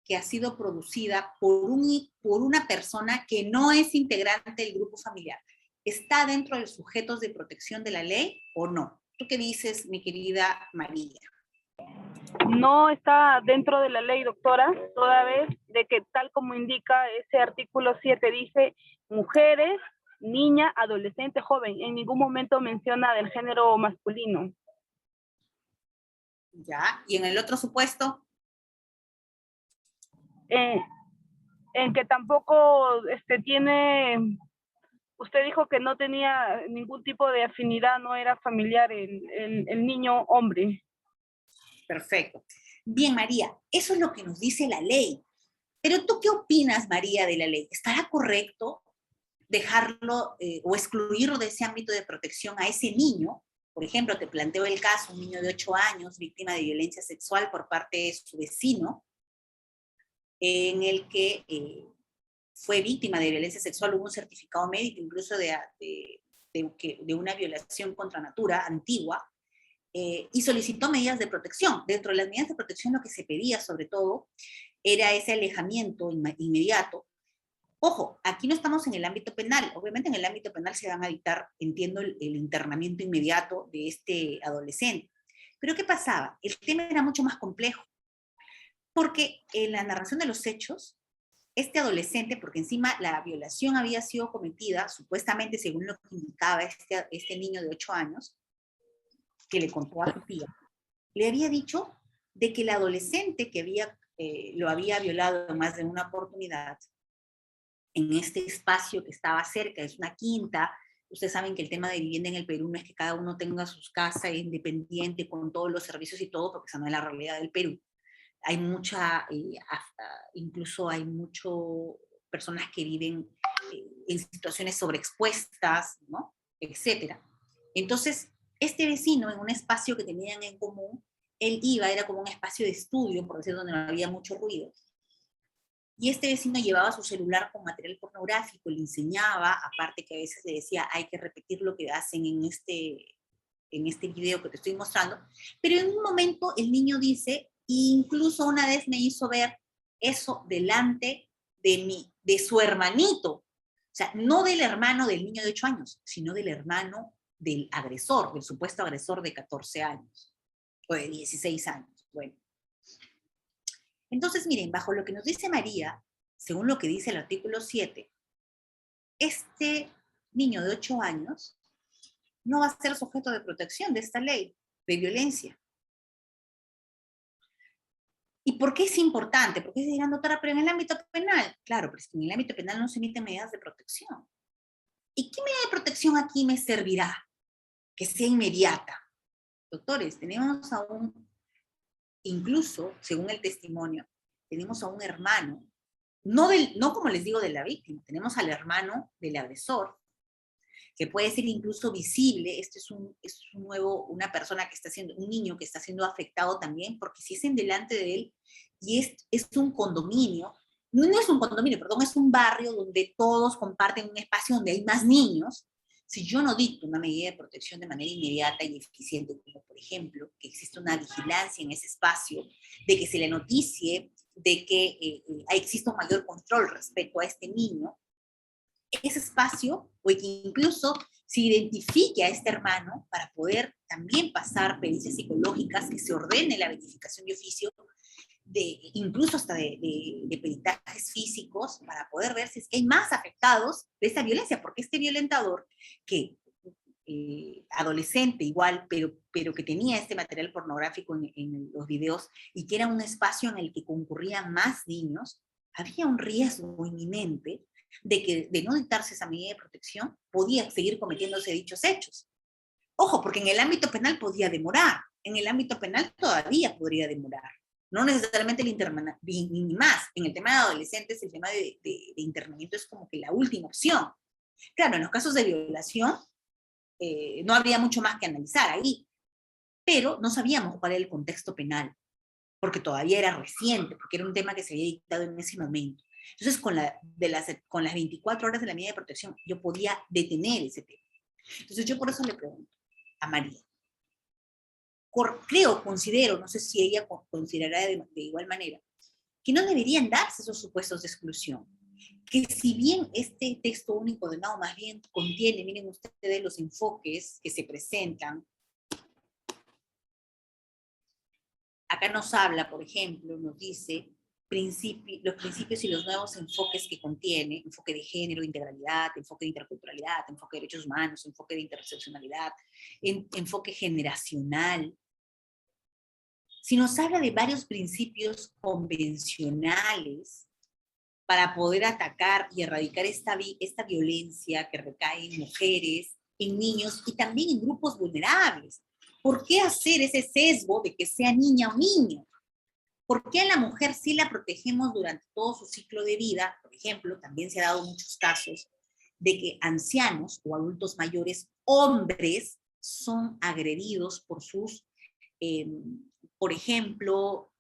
que ha sido producida por una persona que no es integrante del grupo familiar. ¿Está dentro de los sujetos de protección de la ley o no? ¿Tú qué dices, mi querida María? No está dentro de la ley, doctora, toda vez de que tal como indica ese artículo 7 dice mujeres, niña, adolescente, joven. En ningún momento menciona del género masculino. ¿Ya? Y en el otro supuesto, en que tampoco tiene, usted dijo que no tenía ningún tipo de afinidad, no era familiar el niño hombre. perfecto. Bien, María, eso es lo que nos dice la ley. Pero ¿tú qué opinas, María, de la ley? ¿Estará correcto dejarlo o excluirlo de ese ámbito de protección a ese niño? Por ejemplo, te planteo el caso, un niño de 8 años, víctima de violencia sexual por parte de su vecino, en el que fue víctima de violencia sexual, hubo un certificado médico incluso de una violación contra natura antigua, y solicitó medidas de protección. Dentro de las medidas de protección lo que se pedía sobre todo era ese alejamiento inmediato. Ojo, aquí no estamos en el ámbito penal. Obviamente en el ámbito penal se van a dictar, entiendo, el internamiento inmediato de este adolescente. Pero ¿qué pasaba? El tema era mucho más complejo. Porque en la narración de los hechos, este adolescente, porque encima la violación había sido cometida, supuestamente según lo que indicaba este niño de 8 años, que le contó a su tía, le había dicho de que el adolescente que lo había violado en más de una oportunidad, en este espacio que estaba cerca, es una quinta. Ustedes saben que el tema de vivienda en el Perú no es que cada uno tenga sus casas independiente con todos los servicios y todo, porque esa no es la realidad del Perú. Hay incluso hay muchas personas que viven en situaciones sobreexpuestas, ¿no? Etcétera. Entonces, este vecino, en un espacio que tenían en común, él era como un espacio de estudio, por decir, donde no había mucho ruido. Y este vecino llevaba su celular con material pornográfico, le enseñaba, aparte que a veces le decía, hay que repetir lo que hacen en este video que te estoy mostrando. Pero en un momento el niño dice, incluso una vez me hizo ver eso delante de su hermanito. O sea, no del hermano del niño de 8 años, sino del hermano del agresor, del supuesto agresor de 14 años, o de 16 años. Bueno. Entonces, miren, bajo lo que nos dice María, según lo que dice el artículo 7, este niño de 8 años no va a ser sujeto de protección de esta ley de violencia. ¿Y por qué es importante? Porque se dirán, doctora, pero en el ámbito penal. Claro, pero es que en el ámbito penal no se emiten medidas de protección. ¿Y qué medida de protección aquí me servirá? Que sea inmediata. Doctores, tenemos incluso, según el testimonio, tenemos a un hermano, no como les digo de la víctima, tenemos al hermano del agresor, que puede ser incluso visible. Este es una persona que está siendo, un niño que está siendo afectado también, porque si es en delante de él, y es un condominio, no es un condominio, perdón, es un barrio donde todos comparten un espacio donde hay más niños. Si yo no dicto una medida de protección de manera inmediata y eficiente, como por ejemplo, que existe una vigilancia en ese espacio, de que se le noticie, de que exista un mayor control respecto a este niño, ese espacio, o que incluso se identifique a este hermano para poder también pasar pericias psicológicas, que se ordene la verificación de oficio, incluso hasta de peritajes físicos, para poder ver si es que hay más afectados de esa violencia, porque este violentador, que adolescente igual, pero que tenía este material pornográfico en los videos, y que era un espacio en el que concurrían más niños, había un riesgo inminente de no dictarse esa medida de protección, podía seguir cometiéndose dichos hechos. Ojo, porque en el ámbito penal podía demorar, en el ámbito penal todavía podría demorar. No necesariamente el internamiento, ni más. En el tema de adolescentes, el tema de internamiento es como que la última opción. Claro, en los casos de violación, no habría mucho más que analizar ahí, pero no sabíamos cuál era el contexto penal, porque todavía era reciente, porque era un tema que se había dictado en ese momento. Entonces, con las 24 horas de la medida de protección, yo podía detener ese tema. Entonces, yo por eso le pregunto a María. Considero, no sé si ella considerará de igual manera, que no deberían darse esos supuestos de exclusión. Que si bien este texto único de NAO más bien contiene, miren ustedes los enfoques que se presentan. Acá nos habla, por ejemplo, nos dice los principios y los nuevos enfoques que contiene: enfoque de género, integralidad, enfoque de interculturalidad, enfoque de derechos humanos, enfoque de interseccionalidad, enfoque generacional. si nos habla de varios principios convencionales para poder atacar y erradicar esta violencia que recae en mujeres, en niños y también en grupos vulnerables. ¿Por qué hacer ese sesgo de que sea niña o niño? ¿Por qué a la mujer sí la protegemos durante todo su ciclo de vida? Por ejemplo, también se ha dado muchos casos de que ancianos o adultos mayores, hombres, son agredidos por sus, por ejemplo,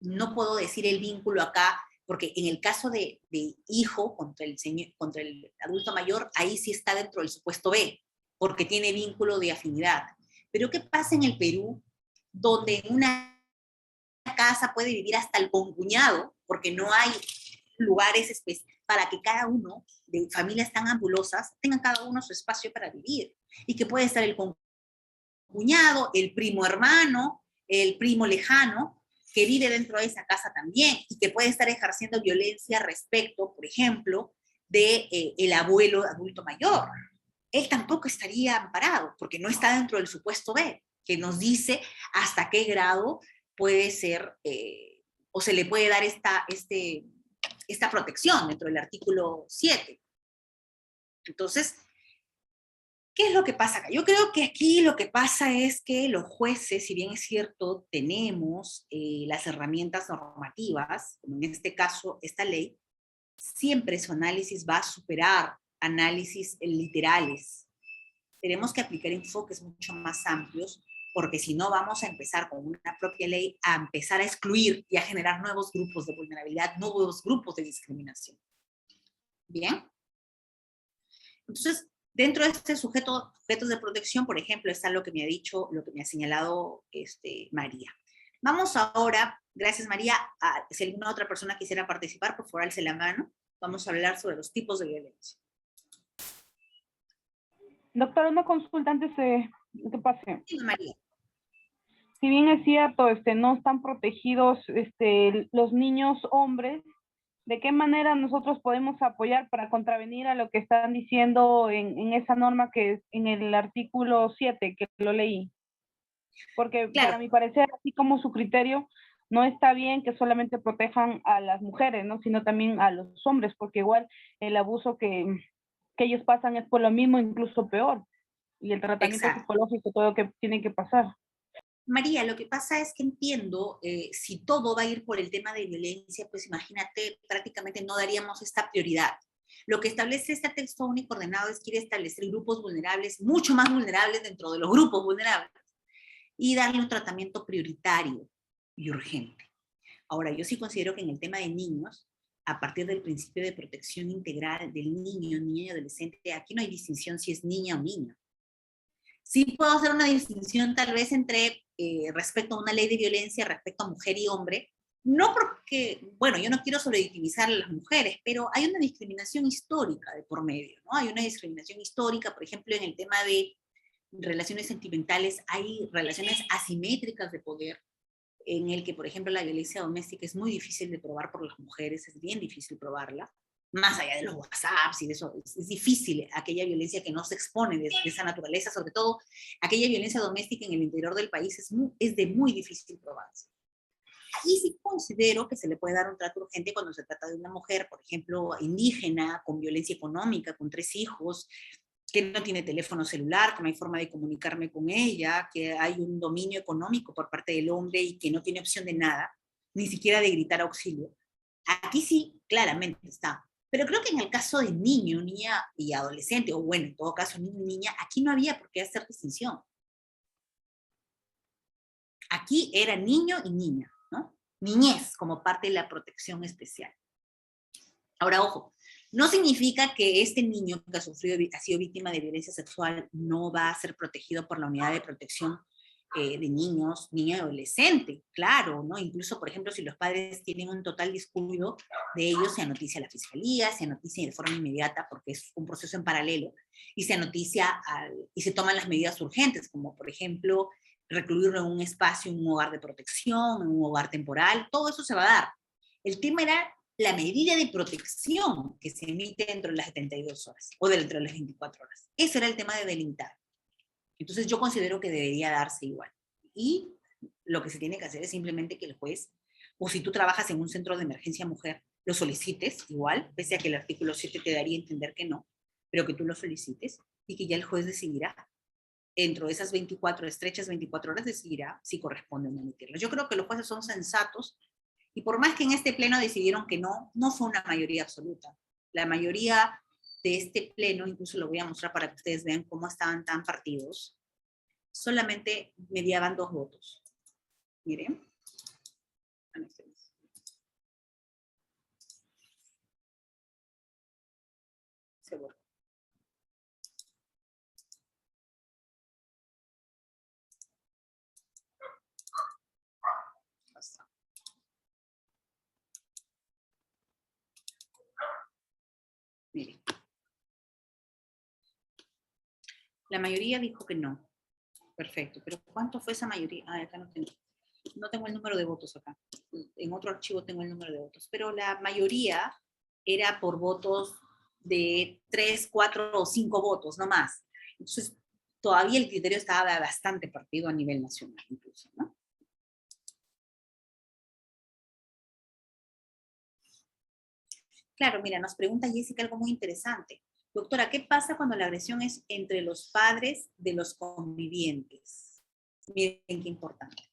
no puedo decir el vínculo acá, porque en el caso de hijo contra el adulto mayor, ahí sí está dentro del supuesto B, porque tiene vínculo de afinidad. Pero ¿qué pasa en el Perú, donde en una casa puede vivir hasta el concuñado, porque no hay lugares específicos para que cada uno de familias tan ambulosas tengan cada uno su espacio para vivir? Y que puede estar el concuñado, el primo hermano, el primo lejano, que vive dentro de esa casa también, y que puede estar ejerciendo violencia respecto, por ejemplo, de el abuelo adulto mayor. Él tampoco estaría amparado, porque no está dentro del supuesto B, que nos dice hasta qué grado puede ser, o se le puede dar esta protección dentro del artículo 7. Entonces, ¿qué es lo que pasa acá? Yo creo que aquí lo que pasa es que los jueces, si bien es cierto, tenemos las herramientas normativas, como en este caso esta ley, siempre su análisis va a superar análisis literales. Tenemos que aplicar enfoques mucho más amplios, porque si no vamos a empezar con una propia ley a empezar a excluir y a generar nuevos grupos de vulnerabilidad, nuevos grupos de discriminación. ¿Bien? Entonces, dentro de este sujetos de protección, por ejemplo, está lo que me ha dicho, lo que me ha señalado María. Vamos ahora, gracias María, si alguna otra persona quisiera participar, por favor, alce la mano. Vamos a hablar sobre los tipos de violencia. Doctora, una consulta antes de que pase. Sí, María. Si bien es cierto, no están protegidos los niños hombres, ¿de qué manera nosotros podemos apoyar para contravenir a lo que están diciendo en esa norma que es en el artículo 7, que lo leí? Porque claro, para mi parecer, así como su criterio, no está bien que solamente protejan a las mujeres, ¿no? Sino también a los hombres, porque igual el abuso que ellos pasan es por lo mismo, incluso peor. Y el tratamiento psicológico, todo lo que tiene que pasar. María, lo que pasa es que entiendo, si todo va a ir por el tema de violencia, pues imagínate, prácticamente no daríamos esta prioridad. Lo que establece este texto único ordenado es que quiere establecer grupos vulnerables, mucho más vulnerables dentro de los grupos vulnerables, y darle un tratamiento prioritario y urgente. Ahora, yo sí considero que en el tema de niños, a partir del principio de protección integral del niño, niña y adolescente, aquí no hay distinción si es niña o niño. Sí puedo hacer una distinción tal vez entre respecto a una ley de violencia, respecto a mujer y hombre, no porque, bueno, yo no quiero sobrevictimizar a las mujeres, pero hay una discriminación histórica de por medio, ¿no? Hay una discriminación histórica, por ejemplo, en el tema de relaciones sentimentales, hay relaciones asimétricas de poder, en el que, por ejemplo, la violencia doméstica es muy difícil de probar por las mujeres, es bien difícil probarla, más allá de los WhatsApps y de eso, es difícil aquella violencia que no se expone de esa naturaleza, sobre todo aquella violencia doméstica en el interior del país es de muy difícil probarse. Y sí considero que se le puede dar un trato urgente cuando se trata de una mujer, por ejemplo, indígena, con violencia económica, con 3 hijos, que no tiene teléfono celular, que no hay forma de comunicarme con ella, que hay un dominio económico por parte del hombre y que no tiene opción de nada, ni siquiera de gritar auxilio. Aquí sí, claramente está. Pero creo que en el caso de niño, niña y adolescente, o bueno, en todo caso niño y niña, aquí no había por qué hacer distinción. Aquí era niño y niña, ¿no? Niñez como parte de la protección especial. Ahora, ojo, no significa que este niño que ha sido víctima de violencia sexual no va a ser protegido por la unidad de protección de niños, niño y adolescente, claro, ¿no? Incluso, por ejemplo, si los padres tienen un total descuido de ellos, se anoticia a la fiscalía, se anoticia de forma inmediata, porque es un proceso en paralelo, y se anoticia y se toman las medidas urgentes, como por ejemplo, recluirlo en un espacio, en un hogar de protección, en un hogar temporal, todo eso se va a dar. El tema era la medida de protección que se emite dentro de las 72 horas, o dentro de las 24 horas. Ese era el tema de delimitar. Entonces yo considero que debería darse igual. Y Lo que se tiene que hacer es simplemente que el juez, o si tú trabajas en un centro de emergencia mujer, lo solicites igual, pese a que el artículo 7 te daría a entender que no, pero que tú lo solicites y que ya el juez decidirá. Dentro de esas estrechas 24 horas, decidirá si corresponde o no emitirlo. Yo creo que los jueces son sensatos y por más que en este pleno decidieron que no, no fue una mayoría absoluta. La mayoría de este pleno, incluso lo voy a mostrar para que ustedes vean cómo estaban tan partidos, solamente mediaban 2 votos. Miren. Se borró. Miren. La mayoría dijo que no. Perfecto, pero ¿cuánto fue esa mayoría? Ah, acá no tengo. No tengo el número de votos acá. En otro archivo tengo el número de votos. Pero la mayoría era por votos de 3, 4 o 5 votos, no más. Entonces, todavía el criterio estaba bastante partido a nivel nacional, incluso, ¿no? Claro, mira, nos pregunta Jessica algo muy interesante. Doctora, ¿qué pasa cuando la agresión es entre los padres de los convivientes? Miren qué importante.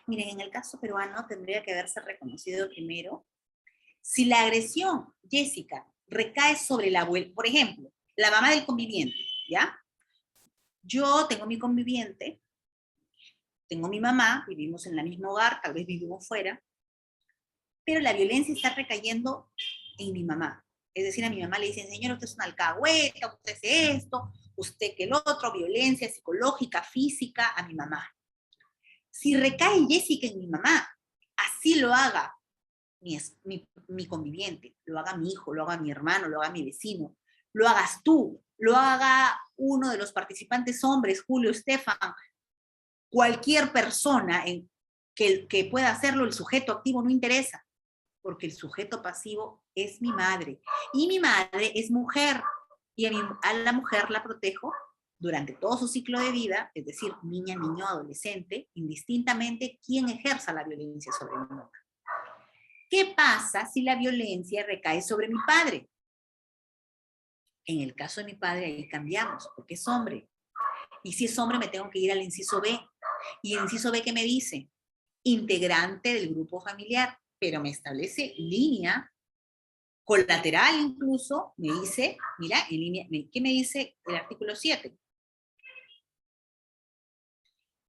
Miren, en el caso peruano tendría que haberse reconocido primero si la agresión, Jessica, recae sobre la abuela, por ejemplo, la mamá del conviviente, ¿ya? Yo tengo mi conviviente, tengo mi mamá, vivimos en el mismo hogar, tal vez vivimos fuera, pero la violencia está recayendo en mi mamá. Es decir, a mi mamá le dicen, señor, usted es una alcahueta, usted hace esto, usted que el otro, violencia psicológica, física, a mi mamá. Si recae Jessica en mi mamá, así lo haga mi conviviente, lo haga mi hijo, lo haga mi hermano, lo haga mi vecino, lo hagas tú, lo haga uno de los participantes hombres, Julio, Estefan, cualquier persona que pueda hacerlo, el sujeto activo no interesa, porque el sujeto pasivo es mi madre, y mi madre es mujer, y a la mujer la protejo durante todo su ciclo de vida, es decir, niña, niño, adolescente, indistintamente quién ejerza la violencia sobre mi mamá. ¿Qué pasa si la violencia recae sobre mi padre? En el caso de mi padre, ahí cambiamos, porque es hombre. Y si es hombre, me tengo que ir al inciso B. Y el inciso B, ¿qué me dice? Integrante del grupo familiar, pero me establece línea colateral incluso, me dice, mira, en línea, ¿qué me dice el artículo 7?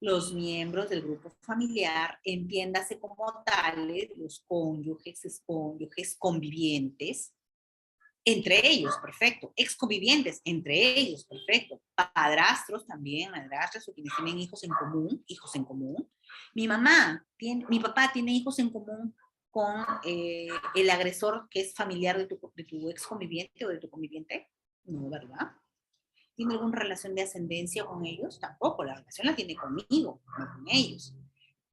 Los miembros del grupo familiar, entiéndase como tales, los cónyuges, convivientes, entre ellos, perfecto, exconvivientes, entre ellos, perfecto, padrastros también, madrastras o quienes tienen hijos en común. Mi papá tiene hijos en común con el agresor que es familiar de tu exconviviente o de tu conviviente, no, ¿verdad? ¿Tiene alguna relación de ascendencia con ellos? Tampoco, la relación la tiene conmigo, no con ellos.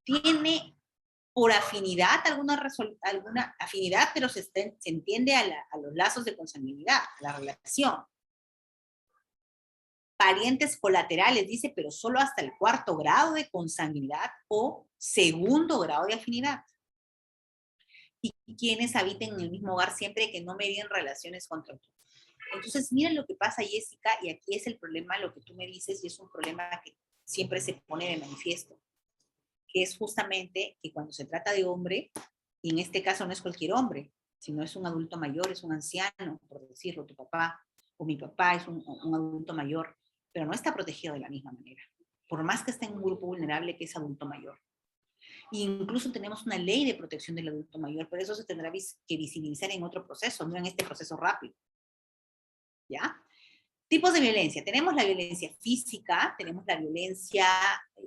¿Tiene por afinidad alguna afinidad, pero se entiende a los lazos de consanguinidad, a la relación? Parientes colaterales, dice, pero solo hasta el 4º grado de consanguinidad o 2º grado de afinidad. Y quienes habiten en el mismo hogar siempre que no medien relaciones contra otros. Entonces, miren lo que pasa, Jessica, y aquí es el problema, lo que tú me dices, y es un problema que siempre se pone de manifiesto, que es justamente que cuando se trata de hombre, y en este caso no es cualquier hombre, sino es un adulto mayor, es un anciano, por decirlo, tu papá, o mi papá es un adulto mayor, pero no está protegido de la misma manera, por más que esté en un grupo vulnerable que es adulto mayor. E incluso tenemos una ley de protección del adulto mayor, pero eso se tendrá que visibilizar en otro proceso, no en este proceso rápido. ¿Ya? Tipos de violencia. Tenemos la violencia física, tenemos la violencia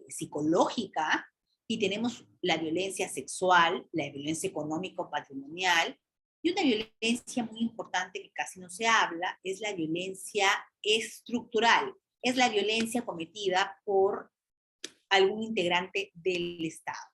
psicológica, y tenemos la violencia sexual, la violencia económico-patrimonial, y una violencia muy importante que casi no se habla es la violencia estructural. Es la violencia cometida por algún integrante del Estado.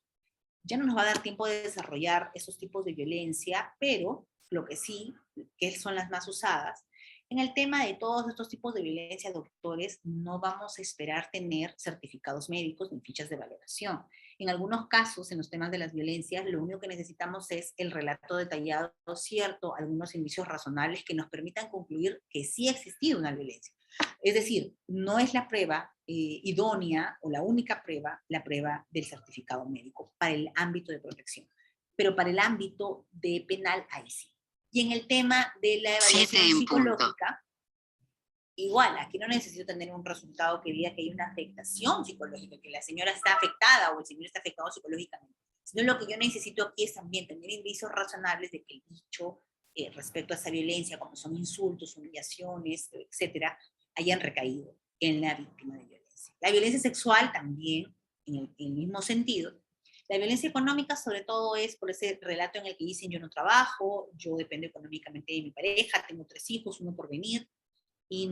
Ya no nos va a dar tiempo de desarrollar esos tipos de violencia, pero lo que sí, que son las más usadas, En el tema de todos estos tipos de violencia, doctores, no vamos a esperar tener certificados médicos ni fichas de valoración. En algunos casos, en los temas de las violencias, lo único que necesitamos es el relato detallado, cierto, algunos indicios razonables que nos permitan concluir que sí ha existido una violencia. Es decir, no es la prueba idónea o la única prueba, la prueba del certificado médico para el ámbito de protección. Pero para el ámbito de penal, ahí sí. Y en el tema de la evaluación psicológica, igual, aquí no necesito tener un resultado que diga que hay una afectación psicológica, que la señora está afectada o el señor está afectado psicológicamente, sino lo que yo necesito aquí es también tener indicios razonables de que el dicho respecto a esa violencia, como son insultos, humillaciones, etcétera, hayan recaído en la víctima de violencia. La violencia sexual también, en el mismo sentido. La violencia económica sobre todo es por ese relato en el que dicen yo no trabajo, yo dependo económicamente de mi pareja, tengo 3 hijos, 1 por venir, y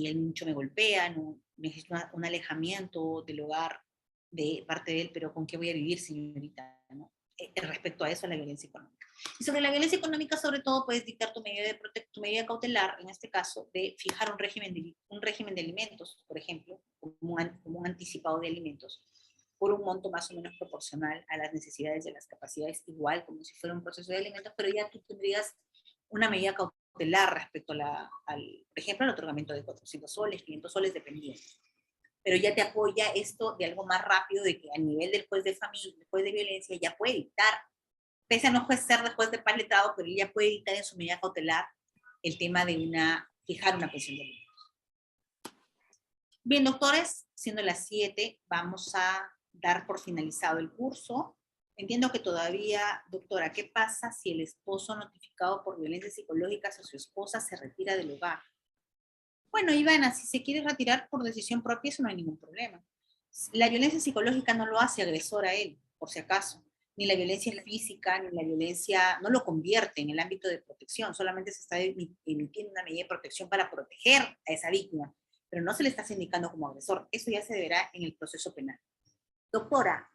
él mucho me golpea, no, necesito un alejamiento del hogar de parte de él, pero ¿con qué voy a vivir, señorita? ¿No? Respecto a eso, la violencia económica. Y sobre la violencia económica, sobre todo, puedes dictar tu medida cautelar, en este caso, de fijar un régimen de alimentos, por ejemplo, como un anticipado de alimentos, por un monto más o menos proporcional a las necesidades de las capacidades, igual como si fuera un proceso de alimentos, pero ya tú tendrías una medida cautelar respecto por ejemplo, al otorgamiento de 400 soles, 500 soles, dependiendo. Pero ya te apoya esto de algo más rápido, de que a nivel del juez de familia, el juez de violencia, ya puede dictar, pese a no ser de juez de paz letrado, pero ya puede dictar en su medida cautelar el tema de fijar una pensión de alimentos. Bien, doctores, siendo las 7, vamos a dar por finalizado el curso. Entiendo que todavía, doctora, ¿qué pasa si el esposo notificado por violencia psicológica hacia su esposa se retira del hogar? Bueno, Ivana, si se quiere retirar por decisión propia, eso no hay ningún problema. La violencia psicológica no lo hace agresor a él, por si acaso. Ni la violencia física, ni la violencia, no lo convierte en el ámbito de protección, solamente se está emitiendo una medida de protección para proteger a esa víctima, pero no se le está indicando como agresor. Eso ya se deberá en el proceso penal. Doctora,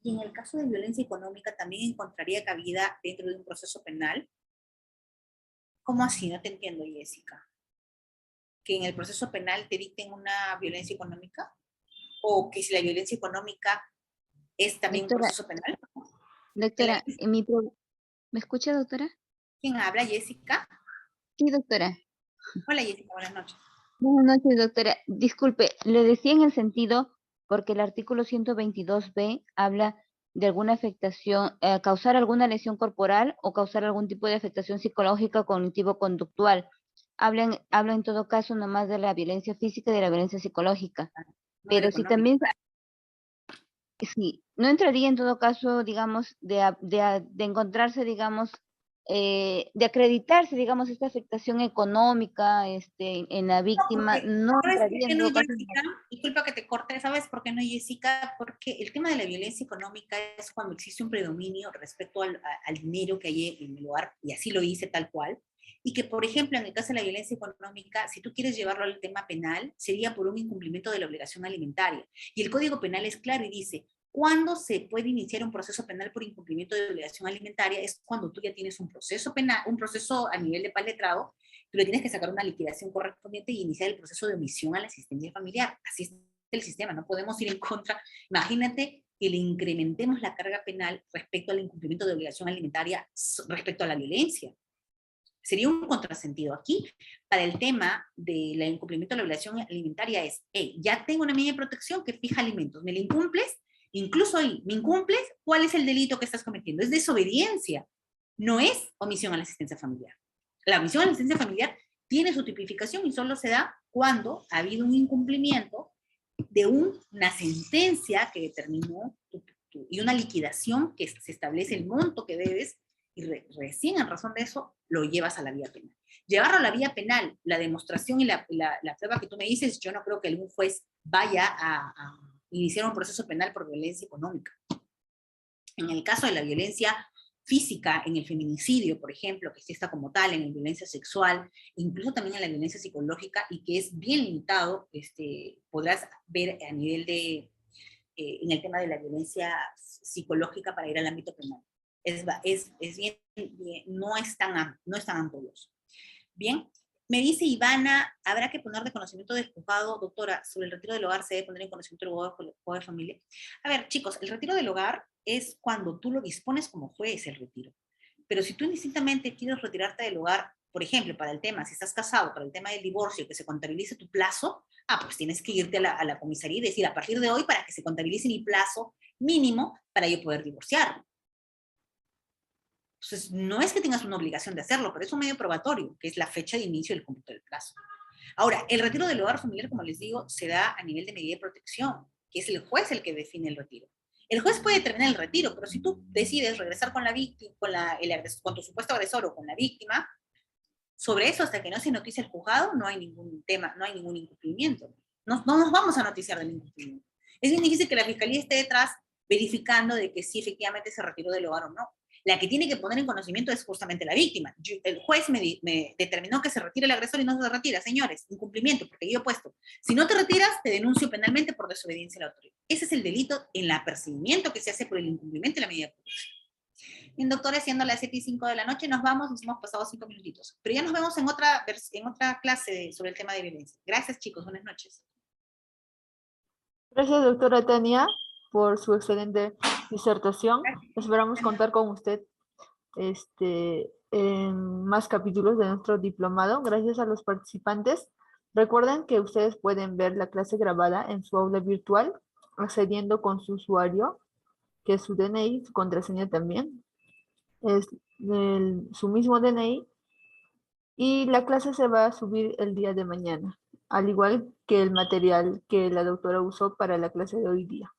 ¿y en el caso de violencia económica también encontraría cabida dentro de un proceso penal? ¿Cómo así? No te entiendo, Jessica. ¿Que en el proceso penal te dicten una violencia económica? ¿O que si la violencia económica es también un proceso penal? Doctora, ¿me escucha, doctora? ¿Quién habla, Jessica? Sí, doctora. Hola, Jessica, buenas noches. Buenas noches, doctora. Disculpe, le decía en el sentido, porque el artículo 122b habla de alguna afectación, causar alguna lesión corporal o causar algún tipo de afectación psicológica, cognitivo-conductual. Habla en todo caso nomás de la violencia física y de la violencia psicológica. Pero si también, sí, no entraría en todo caso, digamos, de encontrarse, digamos, de acreditarse, digamos, esta afectación económica en la víctima, no entraría en todo caso. Jessica, disculpa que te corte, ¿sabes por qué no, Jessica? Porque el tema de la violencia económica es cuando existe un predominio respecto al dinero que hay en el hogar, y así lo hice tal cual, y que, por ejemplo, en el caso de la violencia económica, si tú quieres llevarlo al tema penal, sería por un incumplimiento de la obligación alimentaria. Y el Código Penal es claro y dice, ¿cuándo se puede iniciar un proceso penal por incumplimiento de obligación alimentaria? Es cuando tú ya tienes un proceso penal, un proceso a nivel de paz letrado, tú le tienes que sacar una liquidación correspondiente y iniciar el proceso de omisión a la asistencia familiar. Así es el sistema, no podemos ir en contra. Imagínate que le incrementemos la carga penal respecto al incumplimiento de obligación alimentaria respecto a la violencia. Sería un contrasentido. Aquí, para el tema del incumplimiento de la obligación alimentaria es, ya tengo una medida de protección que fija alimentos, ¿me la incumples? Incluso ahí, ¿me incumples? ¿Cuál es el delito que estás cometiendo? Es desobediencia, no es omisión a la asistencia familiar. La omisión a la asistencia familiar tiene su tipificación y solo se da cuando ha habido un incumplimiento de una sentencia que determinó y una liquidación que se establece el monto que debes y recién en razón de eso lo llevas a la vía penal. Llevarlo a la vía penal, la demostración y la prueba que tú me dices, yo no creo que algún juez vaya a iniciar un proceso penal por violencia económica. En el caso de la violencia física, en el feminicidio, por ejemplo, que sí está como tal, en la violencia sexual, incluso también en la violencia psicológica, y que es bien limitado, podrás ver a nivel de, en el tema de la violencia psicológica para ir al ámbito penal. Es bien, no es tan amplio. Bien, Me dice Ivana, ¿habrá que poner de conocimiento del juzgado, doctora, sobre el retiro del hogar se debe poner en conocimiento del juzgado de familia? A ver, chicos, el retiro del hogar es cuando tú lo dispones como juez, el retiro. Pero si tú indistintamente quieres retirarte del hogar, por ejemplo, para el tema, si estás casado, para el tema del divorcio, que se contabilice tu plazo, pues tienes que irte a la comisaría y decir, a partir de hoy, para que se contabilice mi plazo mínimo para yo poder divorciar. Entonces, no es que tengas una obligación de hacerlo, pero es un medio probatorio, que es la fecha de inicio del cómputo del plazo. Ahora, el retiro del hogar familiar, como les digo, se da a nivel de medida de protección, que es el juez el que define el retiro. El juez puede determinar el retiro, pero si tú decides regresar con la víctima, con tu supuesto agresor o con la víctima, sobre eso, hasta que no se noticie el juzgado, no hay ningún tema, no hay ningún incumplimiento. No nos vamos a noticiar del incumplimiento. Es bien difícil que la fiscalía esté detrás verificando de que sí efectivamente se retiró del hogar o no. La que tiene que poner en conocimiento es justamente la víctima. El juez me determinó que se retire el agresor y no se retira. Señores, incumplimiento, porque yo he puesto, si no te retiras, te denuncio penalmente por desobediencia a la autoridad. Ese es el delito en el apercibimiento que se hace por el incumplimiento de la medida de protección. Bien, doctores, siendo las 7:05 de la noche, nos vamos, nos hemos pasado 5 minutitos. Pero ya nos vemos en otra clase sobre el tema de violencia. Gracias, chicos, buenas noches. Gracias, doctora Tania, por su excelente disertación. Esperamos contar con usted en más capítulos de nuestro diplomado. Gracias a los participantes. Recuerden que ustedes pueden ver la clase grabada en su aula virtual, accediendo con su usuario, que es su DNI, su contraseña también. Es su mismo DNI. Y la clase se va a subir el día de mañana, al igual que el material que la doctora usó para la clase de hoy día.